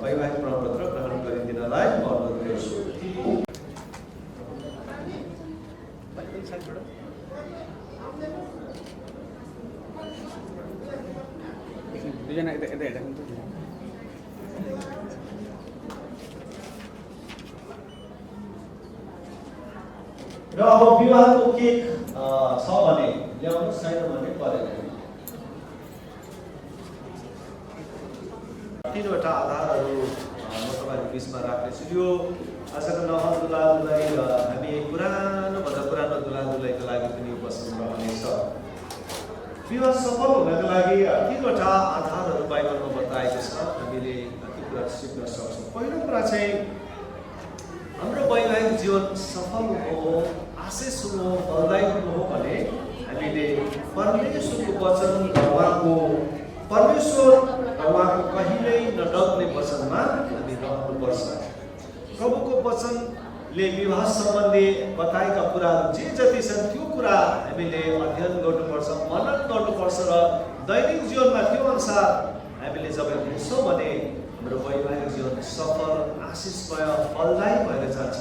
वैवाहिक प्रमाणपत्र ग्रहण गरिदिनलाई म अनुरोध गर्छु। र अब विवाहको केक छ भने ल्याउनु, छैन भने परेन। तीनवटा आधारहरू म तपाईँहरूको बिचमा राख्नेछु। यो आजको नवल दुल्हा दुलही हामी पुरानोभन्दा पुरानो दुल्हा दुलहीको लागि पनि उपस्थित रहनेछ। विवाह सफल हुनको लागि तीनवटा आधारहरू बाइबलमा बताएको छ। हामीले ती कुरा सिक्न सक्छौँ। पहिलो कुरा चाहिँ हाम्रो वैवाहिक जीवन सफल हो, आशिष हो, फलदायी हो भने हामीले परमेश्वरको वचन, उहाँको परमेश्वर उहाँको कहिल्यै नडग्ने वचनमा हामी रहनुपर्छ। प्रभुको वचनले विवाह सम्बन्धी बताएका कुराहरू जे जति छन् त्यो कुरा हामीले अध्ययन गर्नुपर्छ, मनन गर्नुपर्छ र दैनिक जीवनमा त्यो अनुसार हामीले जब हिँड्छौँ भने हाम्रो वैवाहिक जीवन सफल, आशिषमय, फलदायी भएर जान्छ।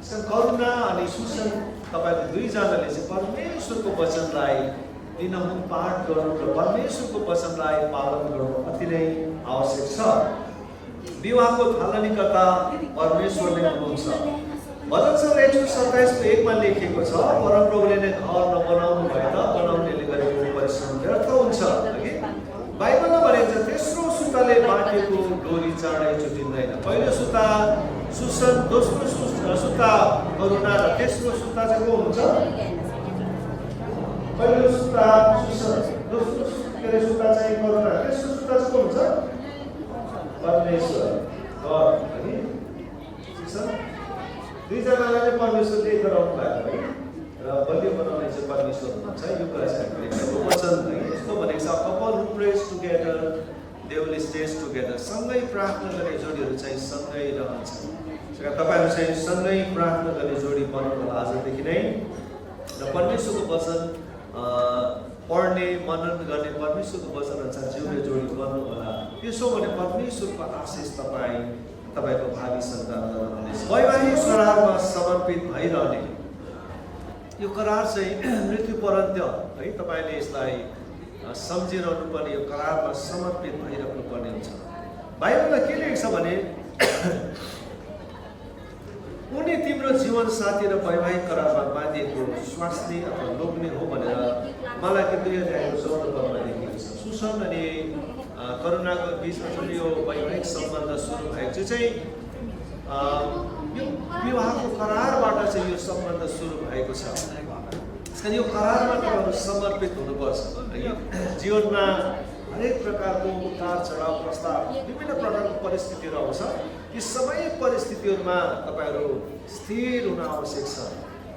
त्यसकारण करुणा अनि सुसन तपाईँहरू दुईजनाले चाहिँ परमेश्वरको वचनलाई दिनहुँ पाठ गर्नु र परमेश्वरको वचनलाई पालन गर्नु अति नै आवश्यक छ। विवाहको थालनीकर्ता परमेश्वर नै हुनुहुन्छ। भजन सङ्ग्रह 127:1 लेखिएको छ, परमप्रभुले नै घर नबनाउनु भए त बनाउनेले गरेको परिश्रम व्यर्थ हुन्छ। बाइबलमा भनिन्छ तेस्रो सुताले बाँटेको डोरी चाँडै छुटिँदैन। पहिलो सुता सुसन, दोस्रो सुता करुणा र तेस्रो सुता चाहिँ को हुन्छ? पहिलो सुता सुसन, दोस्रो सुता चाहिँ करुणा, तेस्रो सुता चाहिँ को हुन्छ? परमेश्वर। दुईजनालाई परमेश्वरले गराउनु भएको है र बलियो बनाउने चाहिँ परमेश्वर हुनुहुन्छ। यो कुरा चाहिँ हामीले वचन यस्तो भनेको छ, couple who praise together they will stay together. सँगै प्रार्थना गर्ने जोडीहरू चाहिँ सँगै रहन्छ। तपाईँहरू चाहिँ सँगै प्रार्थना गर्ने जोडी बन्नु होला आजदेखि नै र परमेश्वरको वचन पढ्ने, मनन गर्ने, परमेश्वरको वचन अनुसार जिउने जोडी बन्नु होला। त्यसो भने परमेश्वरको आशिष तपाईँको भावी सन्तानमा रहनेछ। वैवाहिक करारमा समर्पित भइरहने, यो करार चाहिँ मृत्यु पर्यन्त है तपाईँले यसलाई सम्झिरहनु पर्ने, यो करारमा समर्पित भइरहनु पर्ने हुन्छ। बाइबलमा के लेख्छ भने उनी तिम्रो जीवन साथी र वैवाहिक करारमा बाँधिएको स्वास्नी अथवा लोग्ने हो भनेर मलाई 2:14 लेखिएको छ। सुसन अनि करुणाको बिचमा जुन यो वैवाहिक सम्बन्ध सुरु भएको चाहिँ यो विवाहको करारबाट चाहिँ यो सम्बन्ध सुरु भएको छ। त्यसकारण यो करारमा तपाईँहरू समर्पित हुनुपर्छ। जीवनमा हरेक प्रकारको उतार चढाव, प्रस्ताव, विभिन्न प्रकारको परिस्थितिहरू आउँछ। यी सबै परिस्थितिहरूमा तपाईँहरू स्थिर हुन आवश्यक छ।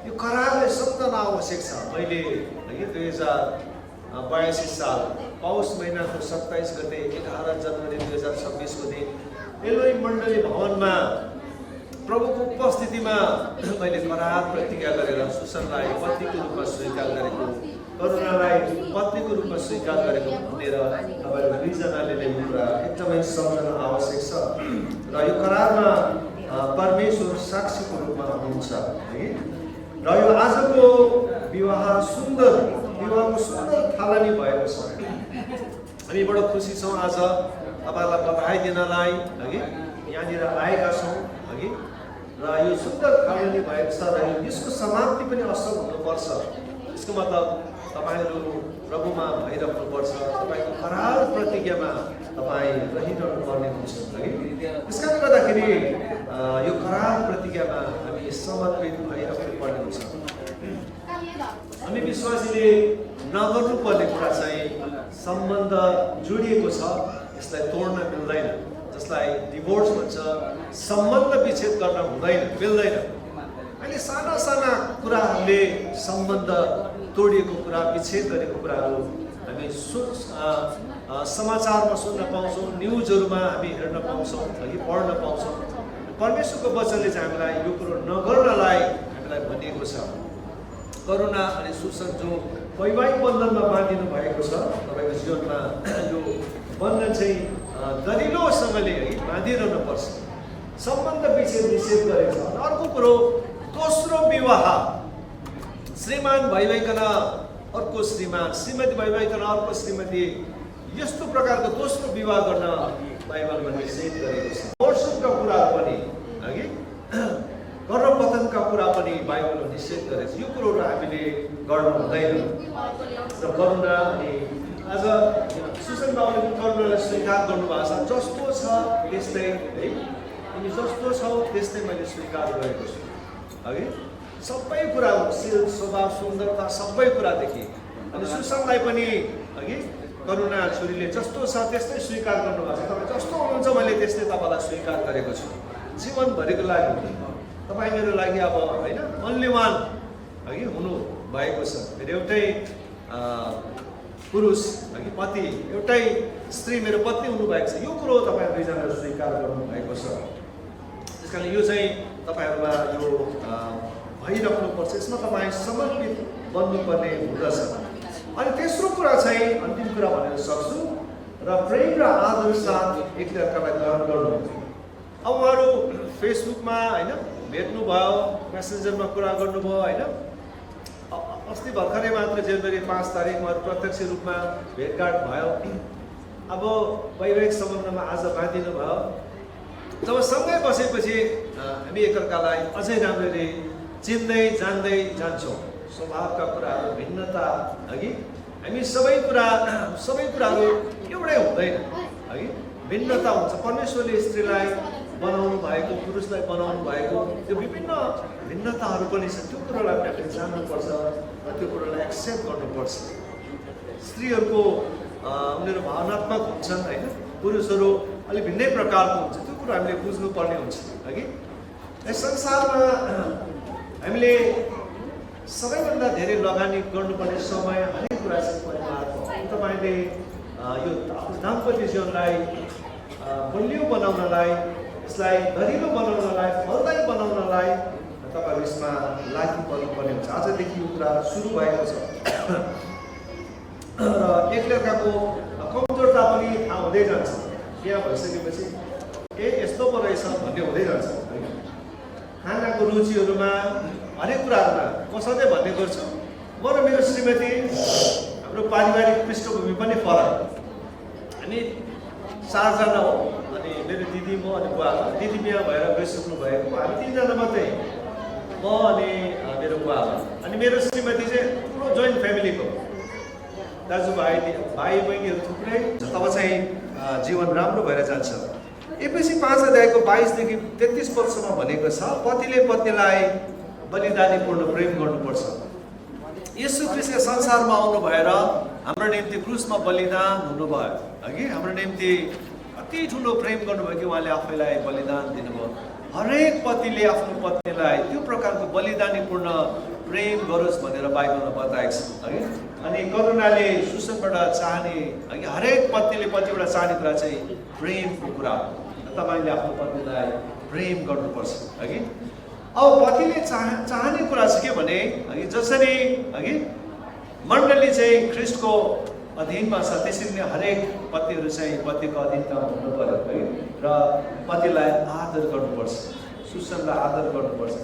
यो करारलाई सम्झन आवश्यक छ। मैले 2082 साल पौष महिनाको 27 गते 11 जनवरी 2026 को दिन एलोहिम मण्डली भवनमा प्रभुको उपस्थितिमा मैले करार प्रतिज्ञा गरेर सुसनलाई पत्नीको रूपमा स्वीकार गरेको, करुणालाई पत्नीको रूपमा स्वीकार गरेको भनेर तपाईँहरू दुईजनाले यो कुरा एकदमै सम्झन आवश्यक छ। र यो करारमा परमेश्वर साक्षीको रूपमा हुनुहुन्छ र यो आजको विवाहको सुन्दर थालनी भएको छ। हामी बडो खुसी छौँ आज तपाईँलाई बधाई दिनलाई यहाँनिर आएका छौँ र यो सुन्दर थालनी भएको छ र यसको समाप्ति पनि असल हुनुपर्छ। यसको मतलब तपाईँहरू प्रभुमा भइरहनुपर्छ, तपाईँको करार प्रतिज्ञामा तपाईँ रहिरहनु पर्ने हुन्छ। त्यसकारणले गर्दाखेरि यो करार प्रतिज्ञामा हामी समर्पित भइरहनु पर्ने हुन्छ। हामी विश्वासीले नगर्नुपर्ने कुरा चाहिँ सम्बन्ध जोडिएको छ यसलाई तोड्न मिल्दैन, जसलाई डिभोर्स भन्छ। सम्बन्ध विच्छेद गर्न हुँदैन, मिल्दैन। अहिले साना साना कुराहरूले सम्बन्ध तोडिएको कुरा, विच्छेद गरेको कुराहरू हामी समाचारमा सुन्न पाउँछौँ, न्युजहरूमा हामी हेर्न पाउँछौँ, पढ्न पाउँछौँ। परमेश्वरको वचनले चाहिँ हामीलाई यो कुरो नगर्नलाई हामीलाई भनिएको छ। करुणा अनि सुसन जो वैवाहिक बन्धनमा बाँधिनु भएको छ, तपाईँको जीवनमा यो बन्धन चाहिँ दरिलोसँगले बाँधिरहनुपर्छ। सम्बन्ध विच्छेद निषेध गरेको छ। अर्को कुरो दोस्रो विवाह, श्रीमान भइकन अर्को श्रीमान, श्रीमती भइकन अर्को श्रीमती, यस्तो प्रकारको दोस्रो विवाह गर्न बाइबलमा निषेध गरेको छ। वर्षका कुराहरू पनि गर्भपतनका कुरा पनि बाइबलमा निषेध गरेको छ। यो कुरोहरू हामीले गर्नु हुँदैन। र करुणा अनि आज सुसन बाबुले करुणालाई स्वीकार गर्नुभएको छ। जस्तो छ त्यस्तै है, तिमी जस्तो छौ त्यस्तै मैले स्वीकार गरेको छु। सबै कुरा, शील, स्वभाव, सुन्दरता, सबै कुरादेखि। अनि सुसनलाई पनि करुणा छोरीले जस्तो छ त्यस्तै स्वीकार गर्नुभएको छ। तपाईँ जस्तो हुनुहुन्छ मैले त्यस्तै तपाईँलाई स्वीकार गरेको छु। जीवनभरिको लागि तपाईँ मेरो लागि अब मूल्यवान हुनु भएको छ। मेरो एउटै पुरुष कि पति एउटै स्त्री मेरो पत्नी हुनुभएको छ, यो कुरो तपाईँ दुईजनाले स्वीकार गर्नुभएको छ। त्यस कारण यो चाहिँ तपाईँहरूमा यो भइराख्नुपर्छ, यसमा तपाईँ समर्पित बन्नुपर्ने हुँदछ। अनि तेस्रो कुरा चाहिँ अन्तिम कुरा भनेर सक्छु र प्रेम र आदर साथ एकअर्कालाई ग्रहण गर्नु। अब उहाँहरू फेसबुकमा होइन भेट्नुभयो, मेसेन्जरमा कुरा गर्नुभयो होइन, अस्ति भर्खरै मात्र जनवरी 5 तारिक उहाँहरू प्रत्यक्ष रूपमा भेटघाट भयो। अब वैवाहिक सम्बन्धमा आज बाँधिनु भयो। जब सँगै बसेपछि हामी एकअर्कालाई अझै राम्ररी चिन्दै जान्दै जान्छौँ। स्वभावका कुराहरू भिन्नता अघि हामी सबै कुराहरू एउटै हुँदैन है, भिन्नता हुन्छ। परमेश्वरले स्त्रीलाई बनाउनु भएको, पुरुषलाई बनाउनु भएको त्यो विभिन्न भिन्नताहरू पनि छ। त्यो कुरोलाई हामीले जान्नुपर्छ र त्यो कुरोलाई एक्सेप्ट गर्नुपर्छ। स्त्रीहरूको उनीहरू भावनात्मक हुन्छन् होइन, पुरुषहरू अलिक भिन्नै प्रकारको हुन्छ। त्यो कुरो हामीले बुझ्नुपर्ने हुन्छ है। यस संसारमा हामीले सबैभन्दा धेरै लगानी गर्नुपर्ने समय हरेक कुरा चाहिँ परिवारको। तपाईँले यो आफ्नो दाम्पत्य जीवनलाई बलियो बनाउनलाई, यसलाई दरिलो बनाउनलाई, फलदायी बनाउनलाई तपाईँहरू यसमा लागि पर्नुपर्ने हुन्छ। आजदेखि यो कुरा सुरु भएको छ र एकअर्काको कमजोरता पनि थाहा हुँदै जान्छ। बिहा भइसकेपछि यस्तो पो रहेछ भन्ने हुँदै जान्छ। खानाको रुचिहरूमा हरेक कुराहरूमा म सधैँ भन्ने गर्छु, म र मेरो श्रीमती हाम्रो पारिवारिक पृष्ठभूमि पनि फरक। हामी 4 जना हो, अनि मेरो दिदी, म अनि बुवा। दिदी बिहा भएर गइसक्नु भएको, हामी 3 जना मात्रै, म अनि मेरो बुवा। अनि मेरो श्रीमती चाहिँ ठुलो जोइन्ट फ्यामिलीको दाजुभाइ भाइ बहिनीहरू थुप्रै। तब चाहिँ जीवन राम्रो भएर जान्छ। एपिसी 5 अध्यायको 22 देखि 33 पदसम्म भनेको छ, पतिले पत्नीलाई बलिदानीपूर्ण प्रेम गर्नुपर्छ। येशू ख्रीष्ट संसारमा आउनु भएर हाम्रो निम्ति क्रुसमा बलिदान हुनुभयो अघि। हाम्रो निम्ति अति ठुलो प्रेम गर्नुभयो कि उहाँले आफैलाई बलिदान दिनुभयो। हरेक पतिले आफ्नो पत्नीलाई त्यो प्रकारको बलिदानीपूर्ण प्रेम गरोस् भनेर बाइबलमा बताएको छ है। अनि करुणाले सुसनबाट चाहने है, हरेक पत्नीले पतिबाट चाहने कुरा चाहिँ प्रेमको कुरा हो। तपाईँले आफ्नो पत्नीलाई प्रेम गर्नुपर्छ है। अब पतिले चाहने कुरा चाहिँ के भने है, जसरी है मण्डली चाहिँ ख्रीष्टको अधीनमा छ, त्यसरी नै हरेक पतिहरू चाहिँ पतिको अधीनमा हुनु पर्यो है। र पतिलाई आदर गर्नुपर्छ, सुसनलाई आदर गर्नुपर्छ।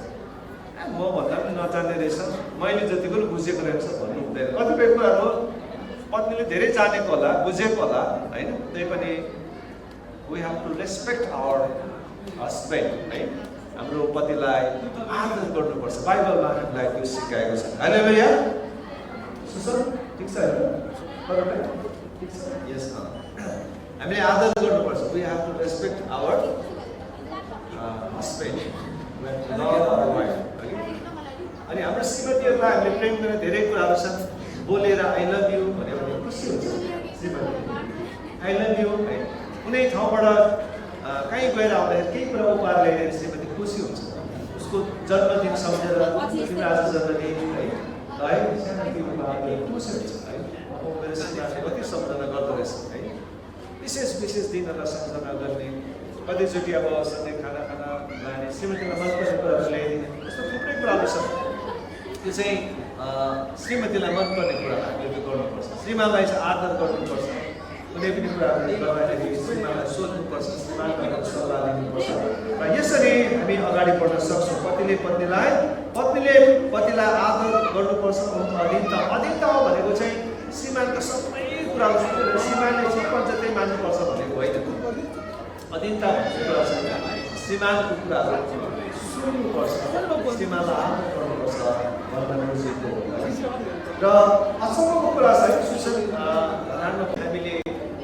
म भन्दा पनि नजान्ने रहेछ, मैले जतिको बुझेको रहेछ भन्नु हुँदैन। कतिपय कुराहरू पत्नीले धेरै जानेको होला, बुझेको होला होइन, त्यही पनि we have to respect our husband है। हाम्रो पतिलाई आदर गर्नुपर्छ। बाइबलमा हामीलाई त्यो सिकाएको छ। हालेलुया। सुसन ठिक छ होइन? ठिक छ। यस, हामीले आदर गर्नुपर्छ। We have to respect our husband, love our wife. अनि हाम्रो श्रीमतीहरूलाई हामीले प्रेम गर्ने धेरै कुराहरू छन्। बोलेर आई लभ यु भन्यो भने खुसी हुन्छ श्रीमती। आई लभ यु है। कुनै ठाउँबाट कहीँ गएर आउँदाखेरि केही कुरा उपहार ल्याएर श्रीमती खुसी हुन्छ। उसको जन्मदिन सम्झेर तिम्रो आज जन्मदिन है खुसी हुन्छ है। मेरो श्रीमतीले कति सम्झना गर्दो रहेछ है। विशेष दिनहरूलाई सम्झना गर्ने, कतिचोटि अब सँगै खाना लाने, श्रीमतीलाई मनपर्ने कुराहरू ल्याइदिने, यस्तो थुप्रै कुराहरू छ। त्यो चाहिँ श्रीमतीलाई मनपर्ने कुराहरू हामीले गर्नुपर्छ। श्रीमानलाई चाहिँ आदर गर्नुपर्छ। कुनै पनि कुराहरू गर्दाखेरि श्रीमानलाई सोध्नुपर्छ, श्रीमानलाई सल्लाह दिनुपर्छ। र यसरी हामी अगाडि बढ्न सक्छौँ। पतिले पत्नीलाई आदर गर्नुपर्छ। अधीनता भनेको चाहिँ श्रीमानको सबै कुराहरू सुनेर श्रीमानले सरपञ्चतै मान्नुपर्छ भनेको होइन। अधीनता भन्ने कुरा चाहिँ श्रीमानको कुराहरू सुन्नुपर्छ, श्रीमानलाई आदर गर्नुपर्छ भन्ने बुझेको हो। र अचम्मको कुरा चाहिँ सुसन राम्रो हामीले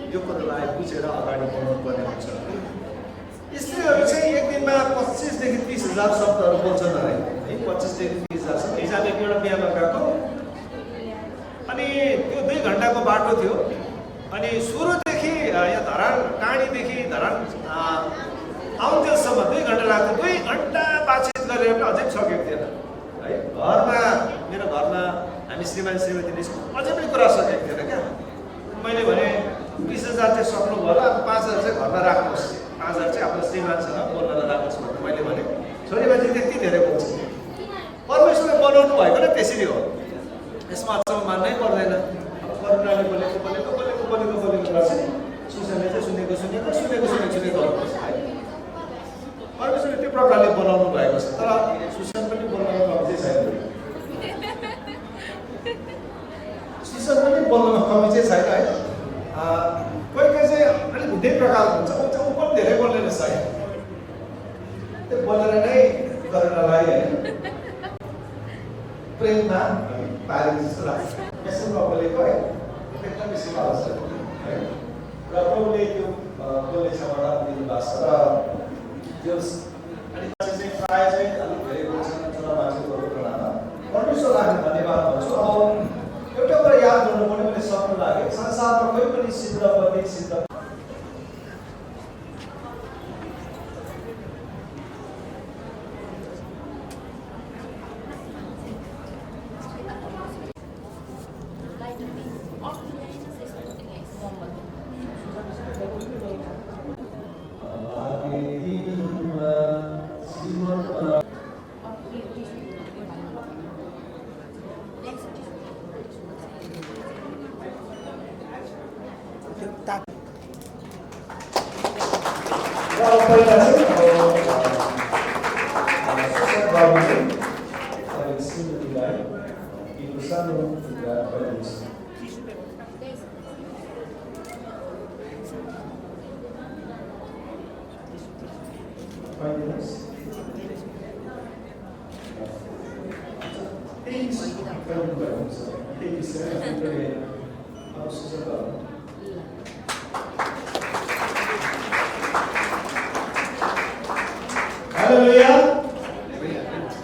यो कुरोलाई बुझेर अगाडि बढ्नुपर्ने हुन्छ। स्त्रीहरू चाहिँ एक दिनमा 25 देखि 30 हजार शब्दहरू बोल्छन् अरे है। 25 देखि 30 हजार। हिजो एउटा बिहामा गएको, अनि त्यो 2 घन्टाको बाटो थियो। अनि सुरुदेखि यहाँ धरान टाढीदेखि धरान आउन्जेलसम्म 2 घन्टा लाग्थ्यो। 2 घन्टा बातचित गरेर पनि अझै सकेको थिएन है। मेरो घरमा हामी श्रीमती अझै पनि कुरा सकेको थिएन क्या। 20,000 चाहिँ सक्नुभयो होला, अब 5,000 चाहिँ घरमा राख्नुहोस्, 5,000 चाहिँ आफ्नो श्रीमानसँग बोल्न राख्नुहोस् भनेर मैले भने। छोरी मान्छे त्यति धेरै बोल्छ। परमेश्वरले बनाउनु भएको नै त्यसरी हो, यसमा अचम्म मान्नै पर्दैन। अब करुणाले बोलेको गर्छ, सुसनले चाहिँ सुनेको गर्नुपर्छ है। परमेश्वरले त्यो प्रकारले बनाउनु भएको छ, तर सुसन पनि बोल्नमा कमी चाहिँ छैन, सुसन पनि बोल्नमा कमी चाहिँ छैन है। कोही चाहिँ अलिक भिन्दै प्रकारको हुन्छ, ऊ पनि धेरै बोल्ने रहेछ है। त्यो बोलेर नै करुणालाई होइन प्रेममा पारेको जस्तो लाग्छ। यसो बोलेको है एकदम बेसी आउँछ है। र प्रभुले त्यो बोल्ने क्षमता दिनुभएको छ। र त्यो अनि चाहिँ प्रायः चाहिँ अलिक धेरै बोल्छन् छोरा मान्छेको तुलनामा। परमेश्वरलाई धन्यवाद भन्छु। अब एउटा कुरा याद गर्नुपर्ने मैले सक्नु लाग्यो, संसारमा कोही पनि सिद्धपति सिद्ध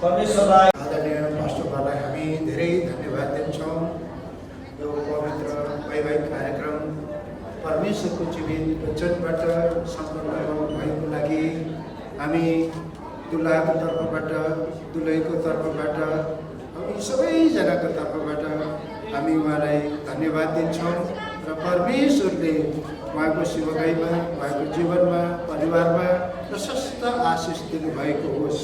परमेश्वरलाई आदरणीय पास्टरलाई हामी धेरै धन्यवाद दिन्छौँ। यो पवित्र वैवाहिक कार्यक्रम परमेश्वरको जीवित वचनबाट सम्पन्न भएको लागि हामी दुलाको तर्फबाट, दुलहीको तर्फबाट, यी सबैजनाको तर्फबाट हामी उहाँलाई धन्यवाद दिन्छौँ। र परमेश्वरले उहाँको सेवकाईमा, उहाँको जीवनमा, परिवारमा प्रशस्त आशिष दिनुभएको होस्।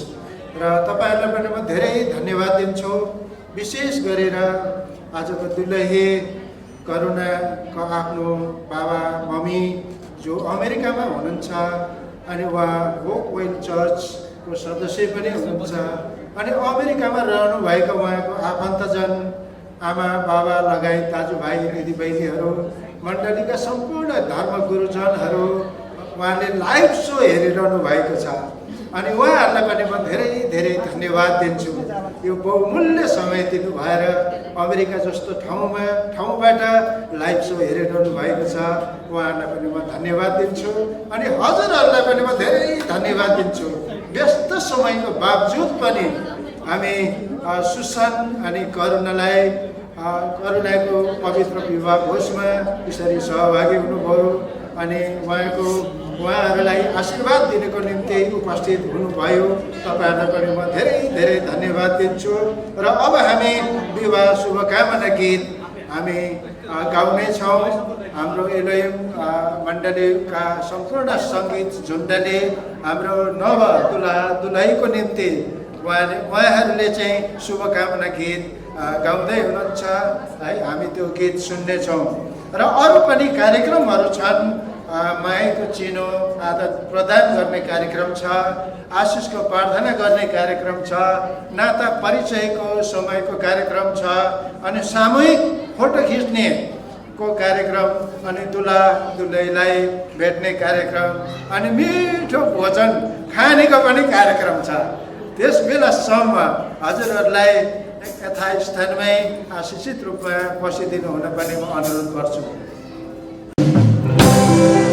र तपाईँहरूलाई पनि म धेरै धन्यवाद दिन्छु। विशेष गरेर आजको दुलही करुणाको आफ्नो बाबा मम्मी जो अमेरिकामा हुनुहुन्छ, अनि उहाँ होपवेल चर्चको सदस्य पनि हुनुहुन्छ, अनि अमेरिकामा रहनुभएका उहाँको आफन्तजन, आमा बाबा लगायत दाजुभाइ दिदीबहिनीहरू, मण्डलीका सम्पूर्ण धर्म गुरुजनहरू, उहाँले लाइभ सो हेरिरहनु भएको छ। अनि उहाँहरूलाई पनि म धेरै धेरै धन्यवाद दिन्छु। यो बहुमूल्य समय दिनु भएर अमेरिका जस्तो ठाउँबाट लाइभ सो हेरिरहनु भएको छ। उहाँहरूलाई पनि म धन्यवाद दिन्छु। अनि हजुरहरूलाई पनि म धेरै धन्यवाद दिन्छु। व्यस्त समयको बावजुद पनि हामी सुसन अनि करुणाको पवित्र विवाह भोजमा यसरी सहभागी हुनुभयो। अनि उहाँहरूलाई आशीर्वाद दिनको निम्ति उपस्थित हुनुभयो। तपाईँहरूलाई पनि म धेरै धेरै धन्यवाद दिन्छु। र अब हामी विवाह शुभकामना गीत हामी गाउनेछौँ। हाम्रो एलोयम मण्डलीका सम्पूर्ण सङ्गीत झुन्डले हाम्रो नव दुलहीको निम्ति उहाँहरूले चाहिँ शुभकामना गीत गाउँदै हुनुहुन्छ है। हामी त्यो गीत सुन्नेछौँ। र अरू पनि कार्यक्रमहरू छन्। मायाको चिनो आदत प्रदान गर्ने कार्यक्रम छ, आशिषको प्रार्थना गर्ने कार्यक्रम छ, नाता परिचयको समयको कार्यक्रम छ, अनि सामूहिक फोटो खिच्नेको कार्यक्रम, अनि दुलहीलाई भेट्ने कार्यक्रम, अनि मिठो भोजन खानेको पनि कार्यक्रम छ। त्यस बेलासम्म हजुरहरूलाई यथास्थानमै आशिषित रूपमा बसिदिनु हुन पनि म अनुरोध गर्छु। Yeshua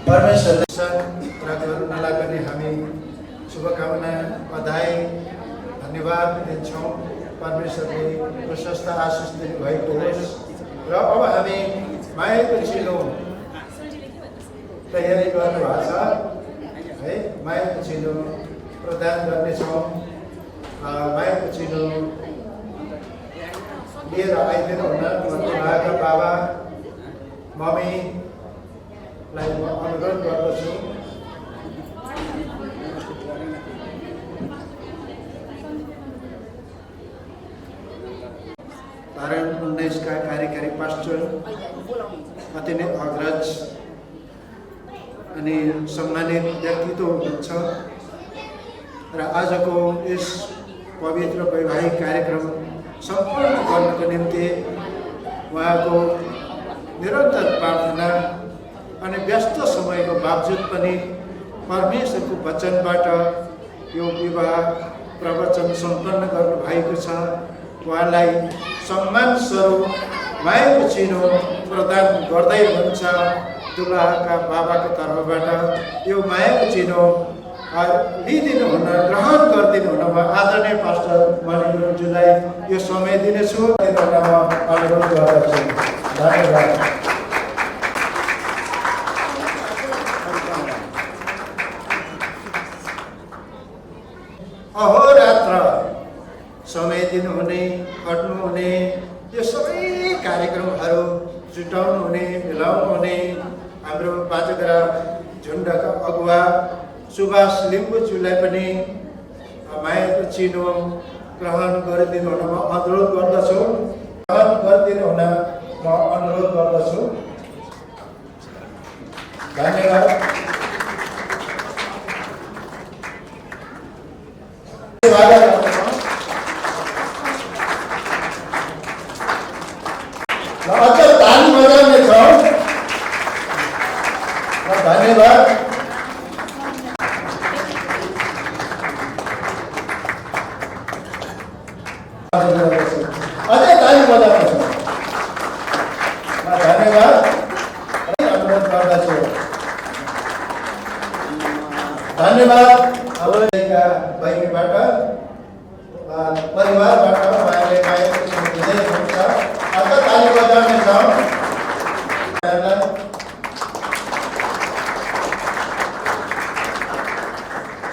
परमेश्वरले गर्नलाई पनि हामी शुभकामना बधाई धन्यवाद दिन्छौँ। परमेश्वरले प्रशस्त आशिष दिनुभएको होस् र अब हामी मायाको चिनो तयारी गर्नुभएको छ है। मायाको चिनो प्रदान गर्नेछौँ। मायाको चिनो लिएर आइदिनु हुन उहाँका बाबा मम्मीलाई म अनुरोध गर्दछु। धारण 19 का कार्यकारी पास्टर अति नै अग्रज अनि सम्मानित व्यक्तित्व हुनुहुन्छ र आजको यस पवित्र वैवाहिक कार्यक्रम सम्पन्न गर्नको निम्ति उहाँको निरन्तर प्रार्थना अनि व्यस्त समयको बावजुद पनि परमेश्वरको वचनबाट यो विवाह प्रवचन सम्पन्न गर्नुभएको छ। उहाँलाई सम्मान स्वरूप मायाको चिनो प्रदान गर्दै हुनुहुन्छ दुलहाका बाबाको तर्फबाट। यो मायाको चिनो लिइदिनु हुन ग्रहण गरिदिनु हुन म आदरणीय पास्टर मणिगुरुज्यूलाई यो समय दिनेछु। म अनुरोध गर्दछु। धन्यवाद। अहोरात्र समय दिनुहुने खट्नुहुने यो सबै कार्यक्रमहरू जुटाउनु हुने मिलाउनु हुने हाम्रो बाजुग्रा झुन्डका अगुवा सुभाष लिम्बुज्यूलाई पनि मायाको चिनो ग्रहण गरिदिनु हुन म अनुरोध गर्दछु। ग्रहण गरिदिनु हुन म अनुरोध गर्दछु। धन्यवाद। अझ ताली बजाउने छ। धन्यवाद। अझै ताली बजाउने छ। धन्यवाद। अनुरोध गर्दछु। धन्यवाद। बहिनीबाट परिवारबाट उहाँले मायाको चिनो दिँदै हुनुहुन्छ। अझ ताली बजाउने छ।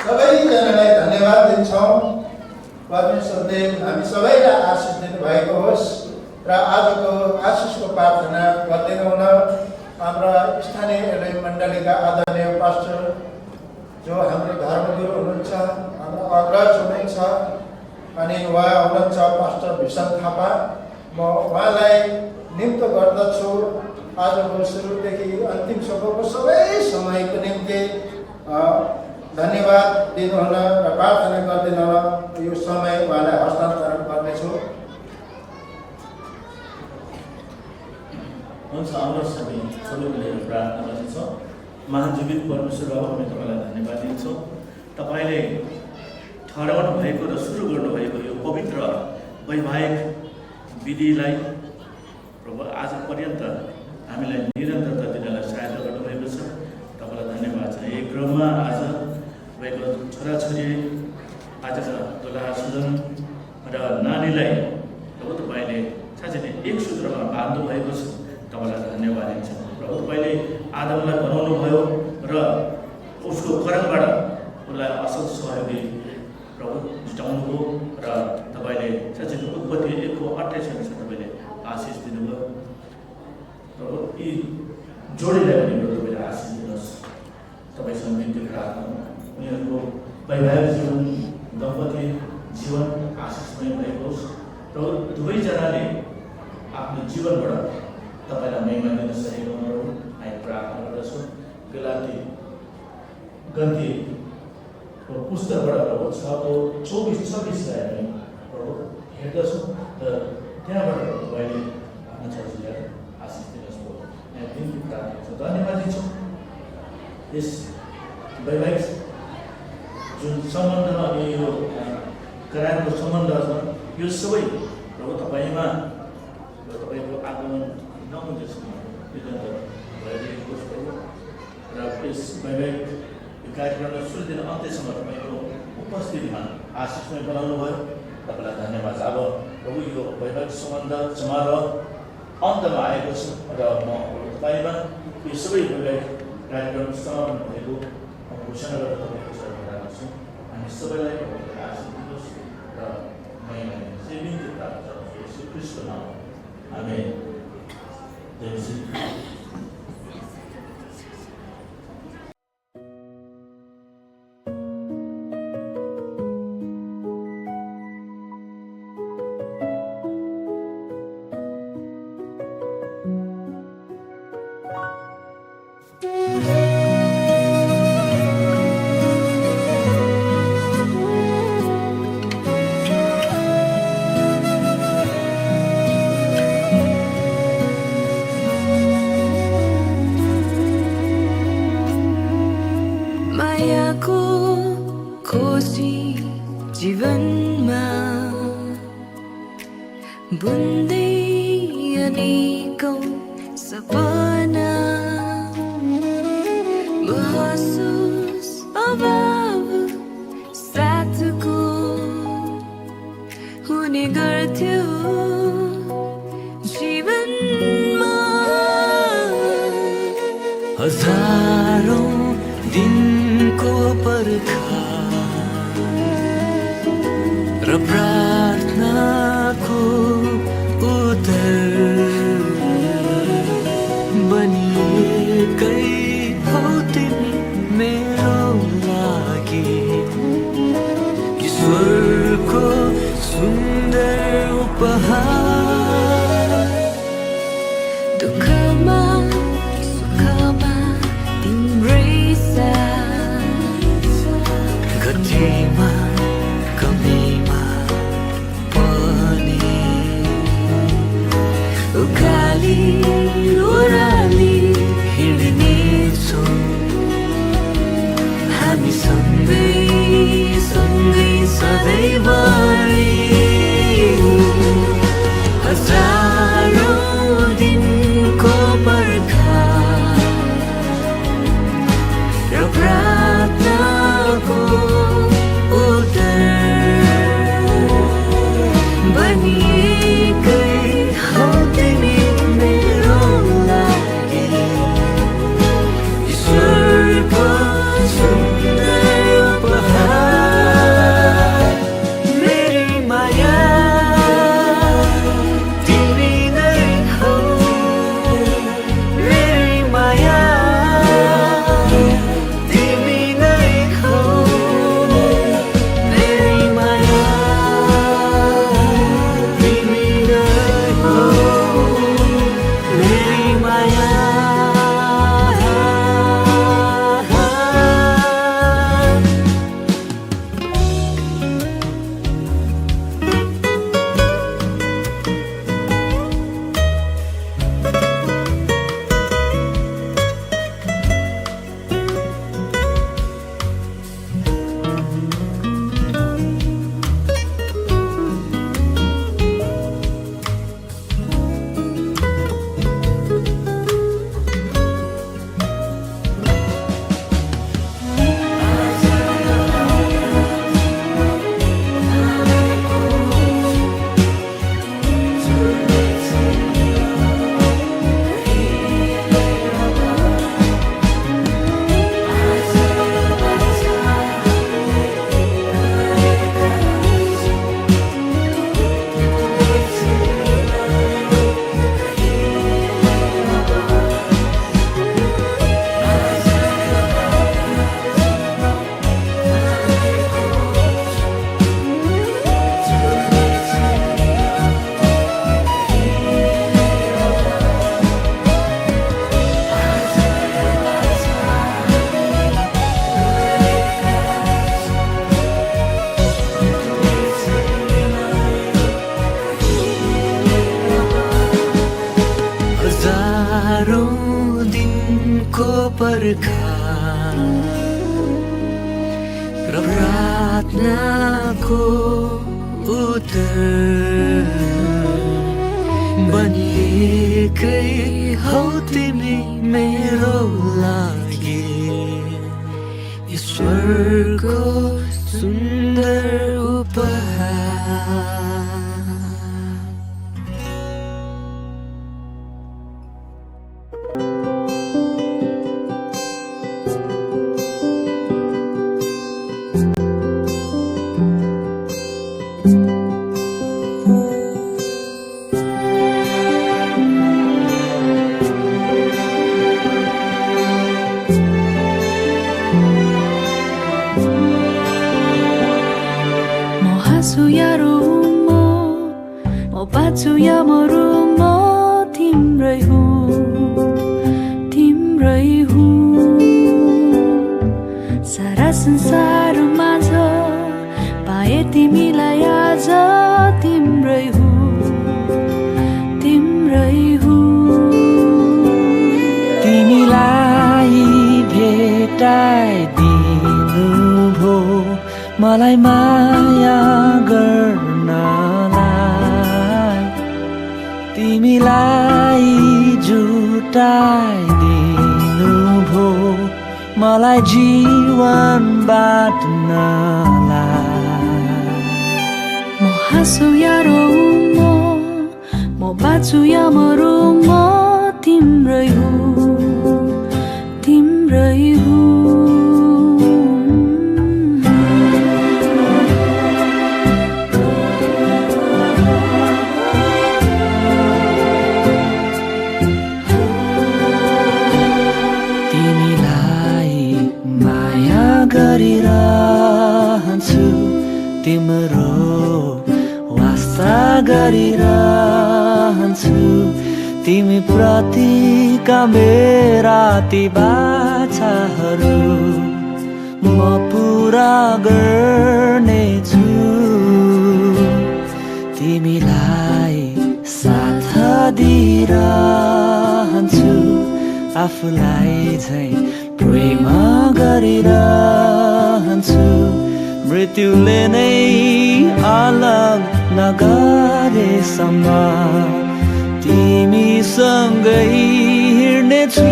सबैजनालाई धन्यवाद दिन्छौँ। परमेश्वरले हामी सबैलाई आशिष दिनुभएको होस् र आजको आशिषको प्रार्थना गरिदिनु हुन हाम्रा स्थानीय एलएम मण्डलीका आदरणीय पास्टर जो हाम्रो धर्मगुरु हुनुहुन्छ, हाम्रो अग्रज हुनुहुन्छ अनि उहाँ हुनुहुन्छ पास्टर भीषण थापा। म उहाँलाई निम्त गर्दछु आजको सुरुदेखि अन्तिमसम्मको सबै समयको निम्ति धन्यवाद दिनुहुन र प्रार्थना गरिदिनु हुन यो समय उहाँलाई हस्तान्तरण गर्नेछु। हुन्छ, आउनुहोस् हामी सबै मिलेर प्रार्थना गर्नेछौँ। महाजीवित परमेश्वर बाबा, हामी तपाईँलाई धन्यवाद दिन्छौँ। तपाईँले ठहराउनु भएको र सुरु गर्नुभएको यो पवित्र वैवाहिक विधिलाई प्रभु आज पर्यन्त हामीलाई निरन्तरता दिनलाई सहायता गर्नुभएको छ। तपाईँलाई धन्यवाद छ। यही क्रममा आज भएको छोराछोरी आजका दुलहा सुजन र नानीलाई प्रभु तपाईँले साँच्चै नै एक सूत्रमा बाँध्नु भएको छ। तपाईँलाई धन्यवाद दिन्छ। प्रभु तपाईँले आदमलाई बनाउनु भयो र उसको कर्मबाट उसलाई असल सहयोगी प्रभु जुटाउनुभयो र तपाईँले साँच्चै उत्पत्ति 1:28 तपाईँले आशिष दिनुभयो। प्रभु यी जोडीलाई पनि तपाईँले आशिष दिनुहोस्। तपाईँसँग बिन्ती प्रार्थना उनीहरूको वैवाहिक जीवन दम्पति जीवन आशिषमय भएको होस्। प्रभु दुवैजनाले आफ्नो जीवनबाट तपाईँलाई महिमा दिन सकेको प्रभु हामी प्रार्थना गर्दछौँ। गन्ती पुस्तकबाट प्रभु 6:24-26 हामी प्रभु हेर्दछौँ र त्यहाँबाट तपाईँले आफ्नो छोरीलाई आशिष दिनुहोस्। यहाँ बिन्ती प्रार्थना गर्छौँ। धन्यवाद दिन्छौँ। यस वैवाहिक जुन सम्बन्धमा यो करारको सम्बन्ध छ यो सबै प्रभु तपाईँमा तपाईँको आगमन नहुँदैछ निरन्तर भइरहेको छ र यस वैवाहिक कार्यक्रमलाई सुरुदेखि अन्त्यसम्म तपाईँको उपस्थितिमा आशिषमय बनाउनु भयो। तपाईँलाई धन्यवाद छ। अब प्रभु यो वैवाहिक सम्बन्ध समारोह अन्तमा आएको छ र म तपाईँमा यो सबै वैवाहिक कार्यक्रम समापन भएको घोषणा गरेर तपाईँको चरणमा राख्छु। हामी सबैलाई आशिष दिनुहोस् र महिमा चाहिँ बिन्ती प्राप्त गरौँ यीशु ख्रीष्टको नाममा। आमेन। जय श्री मायाको खोजी जीवनमा बुन्दै अनेकौं सपना महसुस अभाव साथको हुने गर्थ्यो जीवनमा हजारौं दिनको पर्खाइ र प्रार्थनाको उत्तर बनिएकै हौ तिमी मेरो लागि ईश्वरको सुन्दर उपहार दुःखमा सुखमा तिम्रै गतिमा कमीमा पनि उकाली ओह्राली हिँड्नेछौँ हामी सँगै सँगै सधैँभरि हजारौं दिनको पर्खाइ र प्रार्थनाको बनिएकै हौ तिमी मेरो लागि ईश्वरको सुन्दर उपहार मेरी माया तिमी नै हौ मेरी माया तिमी नै हौ मेरी माया पर्खाइ र प्रार्थनाको उत्तर बनिएकै हौ तिमी मेरो लागि स्वर्गको सुन्दर उपहार हाँसु या रुम म बाँच्छु या मरु म तिम्रै हुँ सारा संसारमा छ पाए तिमीलाई आज तिम्रै हुँ तिमीलाई भेटाइदिनु भो मलाई माया गर्नलाई तिमीलाई जुटाइदिनु भो मलाई जीवन बाँड्नलाई म हाँसु या रोम म बाँच्छु या मरु म तिम्रै हुँ गरिरहन्छु तिम्रो वास्ता गरिरहन्छु तिमी प्रतिका मेरा ती बाछाहरू म पुरा गर्नेछु तिमीलाई साथ दिइरहन्छु आफूलाई झै प्रेम गरिरहन्छु मृत्युले नै अलग नगरेसम्म तिमीसँगै हिँड्नेछु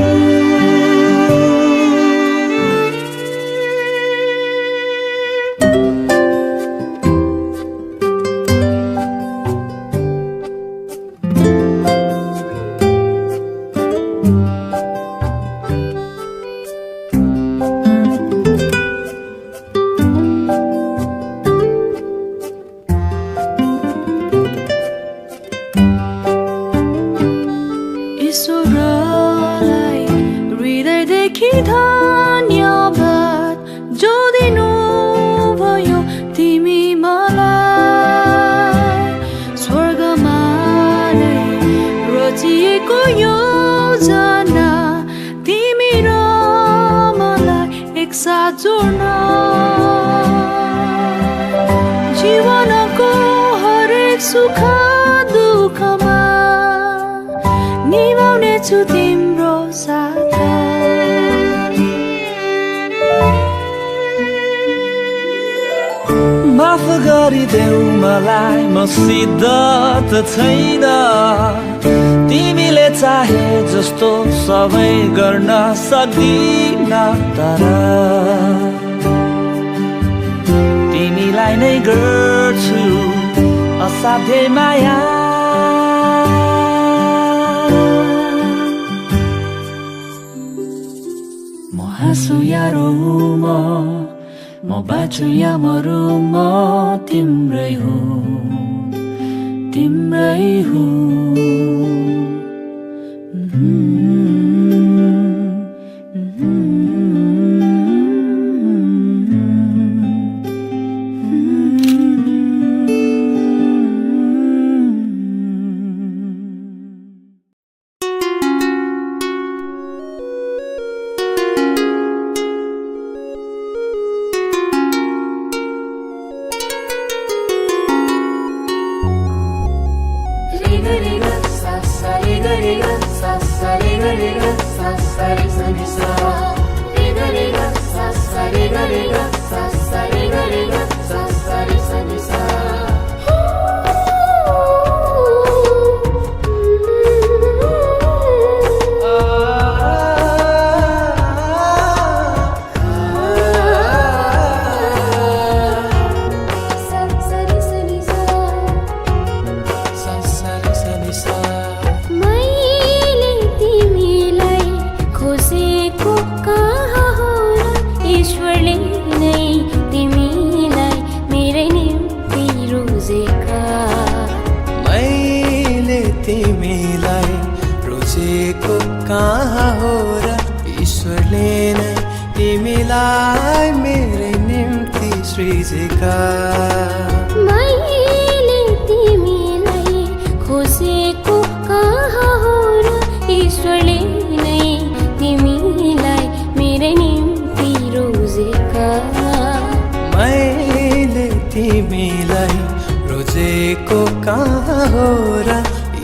ईश्वरलाई हृदयदेखि धन्यवाद जो दिनु भयो तिमी मलाई स्वर्गमा नै रचिएको योजना तिमी र मलाई एकसाथ जोड्न जीवनको हरेक सुख दुःखमा निभाउनेछु तिम्रो साथ माफ गरिदेऊ मलाई मसित त छैन तिमीले चाहे जस्तो सबै गर्न सक्दिन तर तिमीलाई नै गर्छु असाध्यै माया म हाँसु या रोम म बाँच्छु या मरु म तिम्रै हुँ खोजेको कहाँ हो र ईश्वरले नै तिमीलाई मेरै निम्ति रोजेका। मैले तिमीलाई रोजेको कहाँ हो र ईश्वरले नै तिमीलाई मेरै निम्ति सृजेका। मैले तिमीलाई खोजेको कहाँ हो र ईश्वरले नै तिमीलाई मेरै निम्ति रोजेका। मैले तिमीलाई रोजेको कहाँ हो र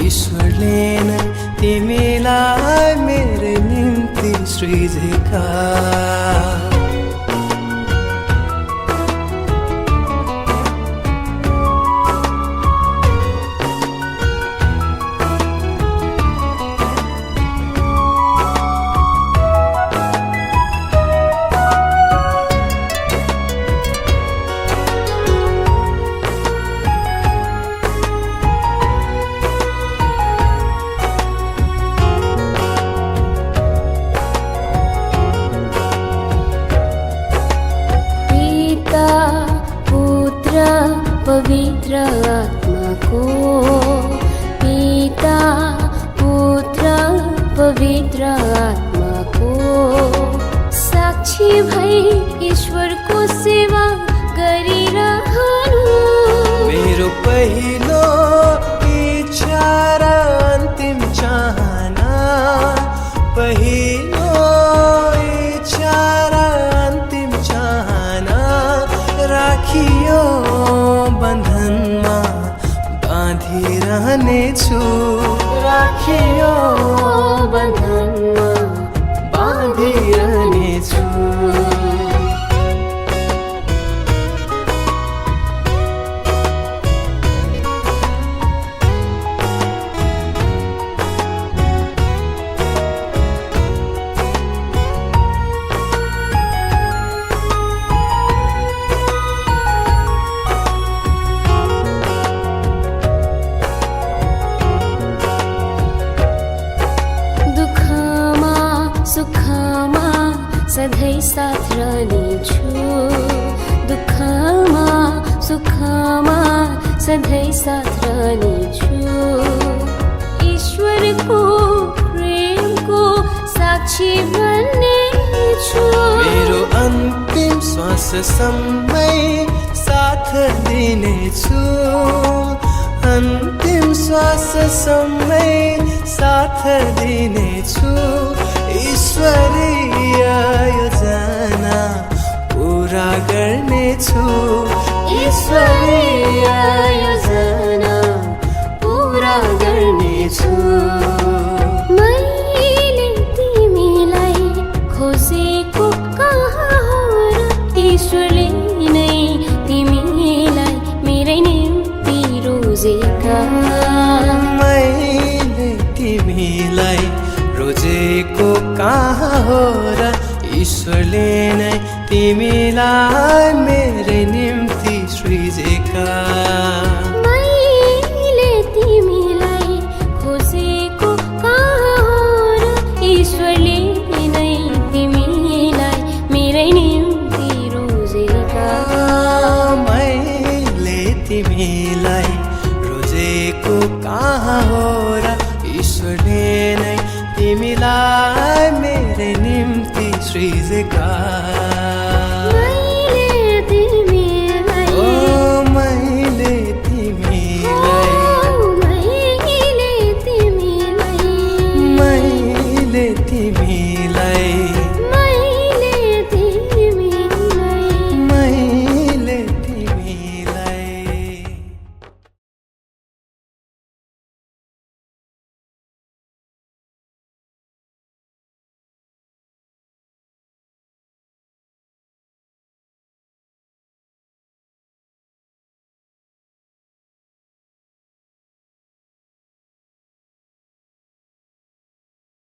ईश्वरले नै तिमीलाई मेरै निम्ति सृजेका। पवित्र आत्माको पिता पुत्र पवित्र आत्माको साक्षी भई ईश्वरको सेवा गरिरहनु। मेरो पहिलो इच्छा र अन्तिम चाहना, पहिलो इच्छा र अन्तिम चाहना राखियो बन्धनमा बाँधिरहनेछु, राखियो बन्धनमा बाँधिरहनेछु। सुखमा सधैँ साथ रहनेछु, दुःखमा सुखमा सधैँ साथ रहनेछु। ईश्वरको प्रेमको साक्षी बन्नेछु। मेरो अन्तिम श्वाससम्म साथ दिनेछु, अन्तिम श्वाससम्म साथ दिनेछु। ईश्वरीय योजना पूरा गर्नेछु, ईश्वरीय योजना पूरा गर्नेछु। मैले तिमीलाई खोजेको कहाँ हो र ईश्वरले नै तिमीलाई मेरै निम्ति रोजेका। मैले तिमीलाई रोजेको कहाँ हो र ईश्वरले नै तिमीलाई मेरै निम्ति सृजेका। मैले तिमीलाई खोजेको कहाँ हो र ईश्वरले नै तिमीलाई मेरै निम्ति रोजेका। मैले तिमीलाई रोजेको कहाँ हो र ईश्वरले नै तिमीलाई मेरै निम्ति सृजेका। मैले तिमीलाई मैले तिमीलाई मैले तिमीलाई मैले तिमीलाई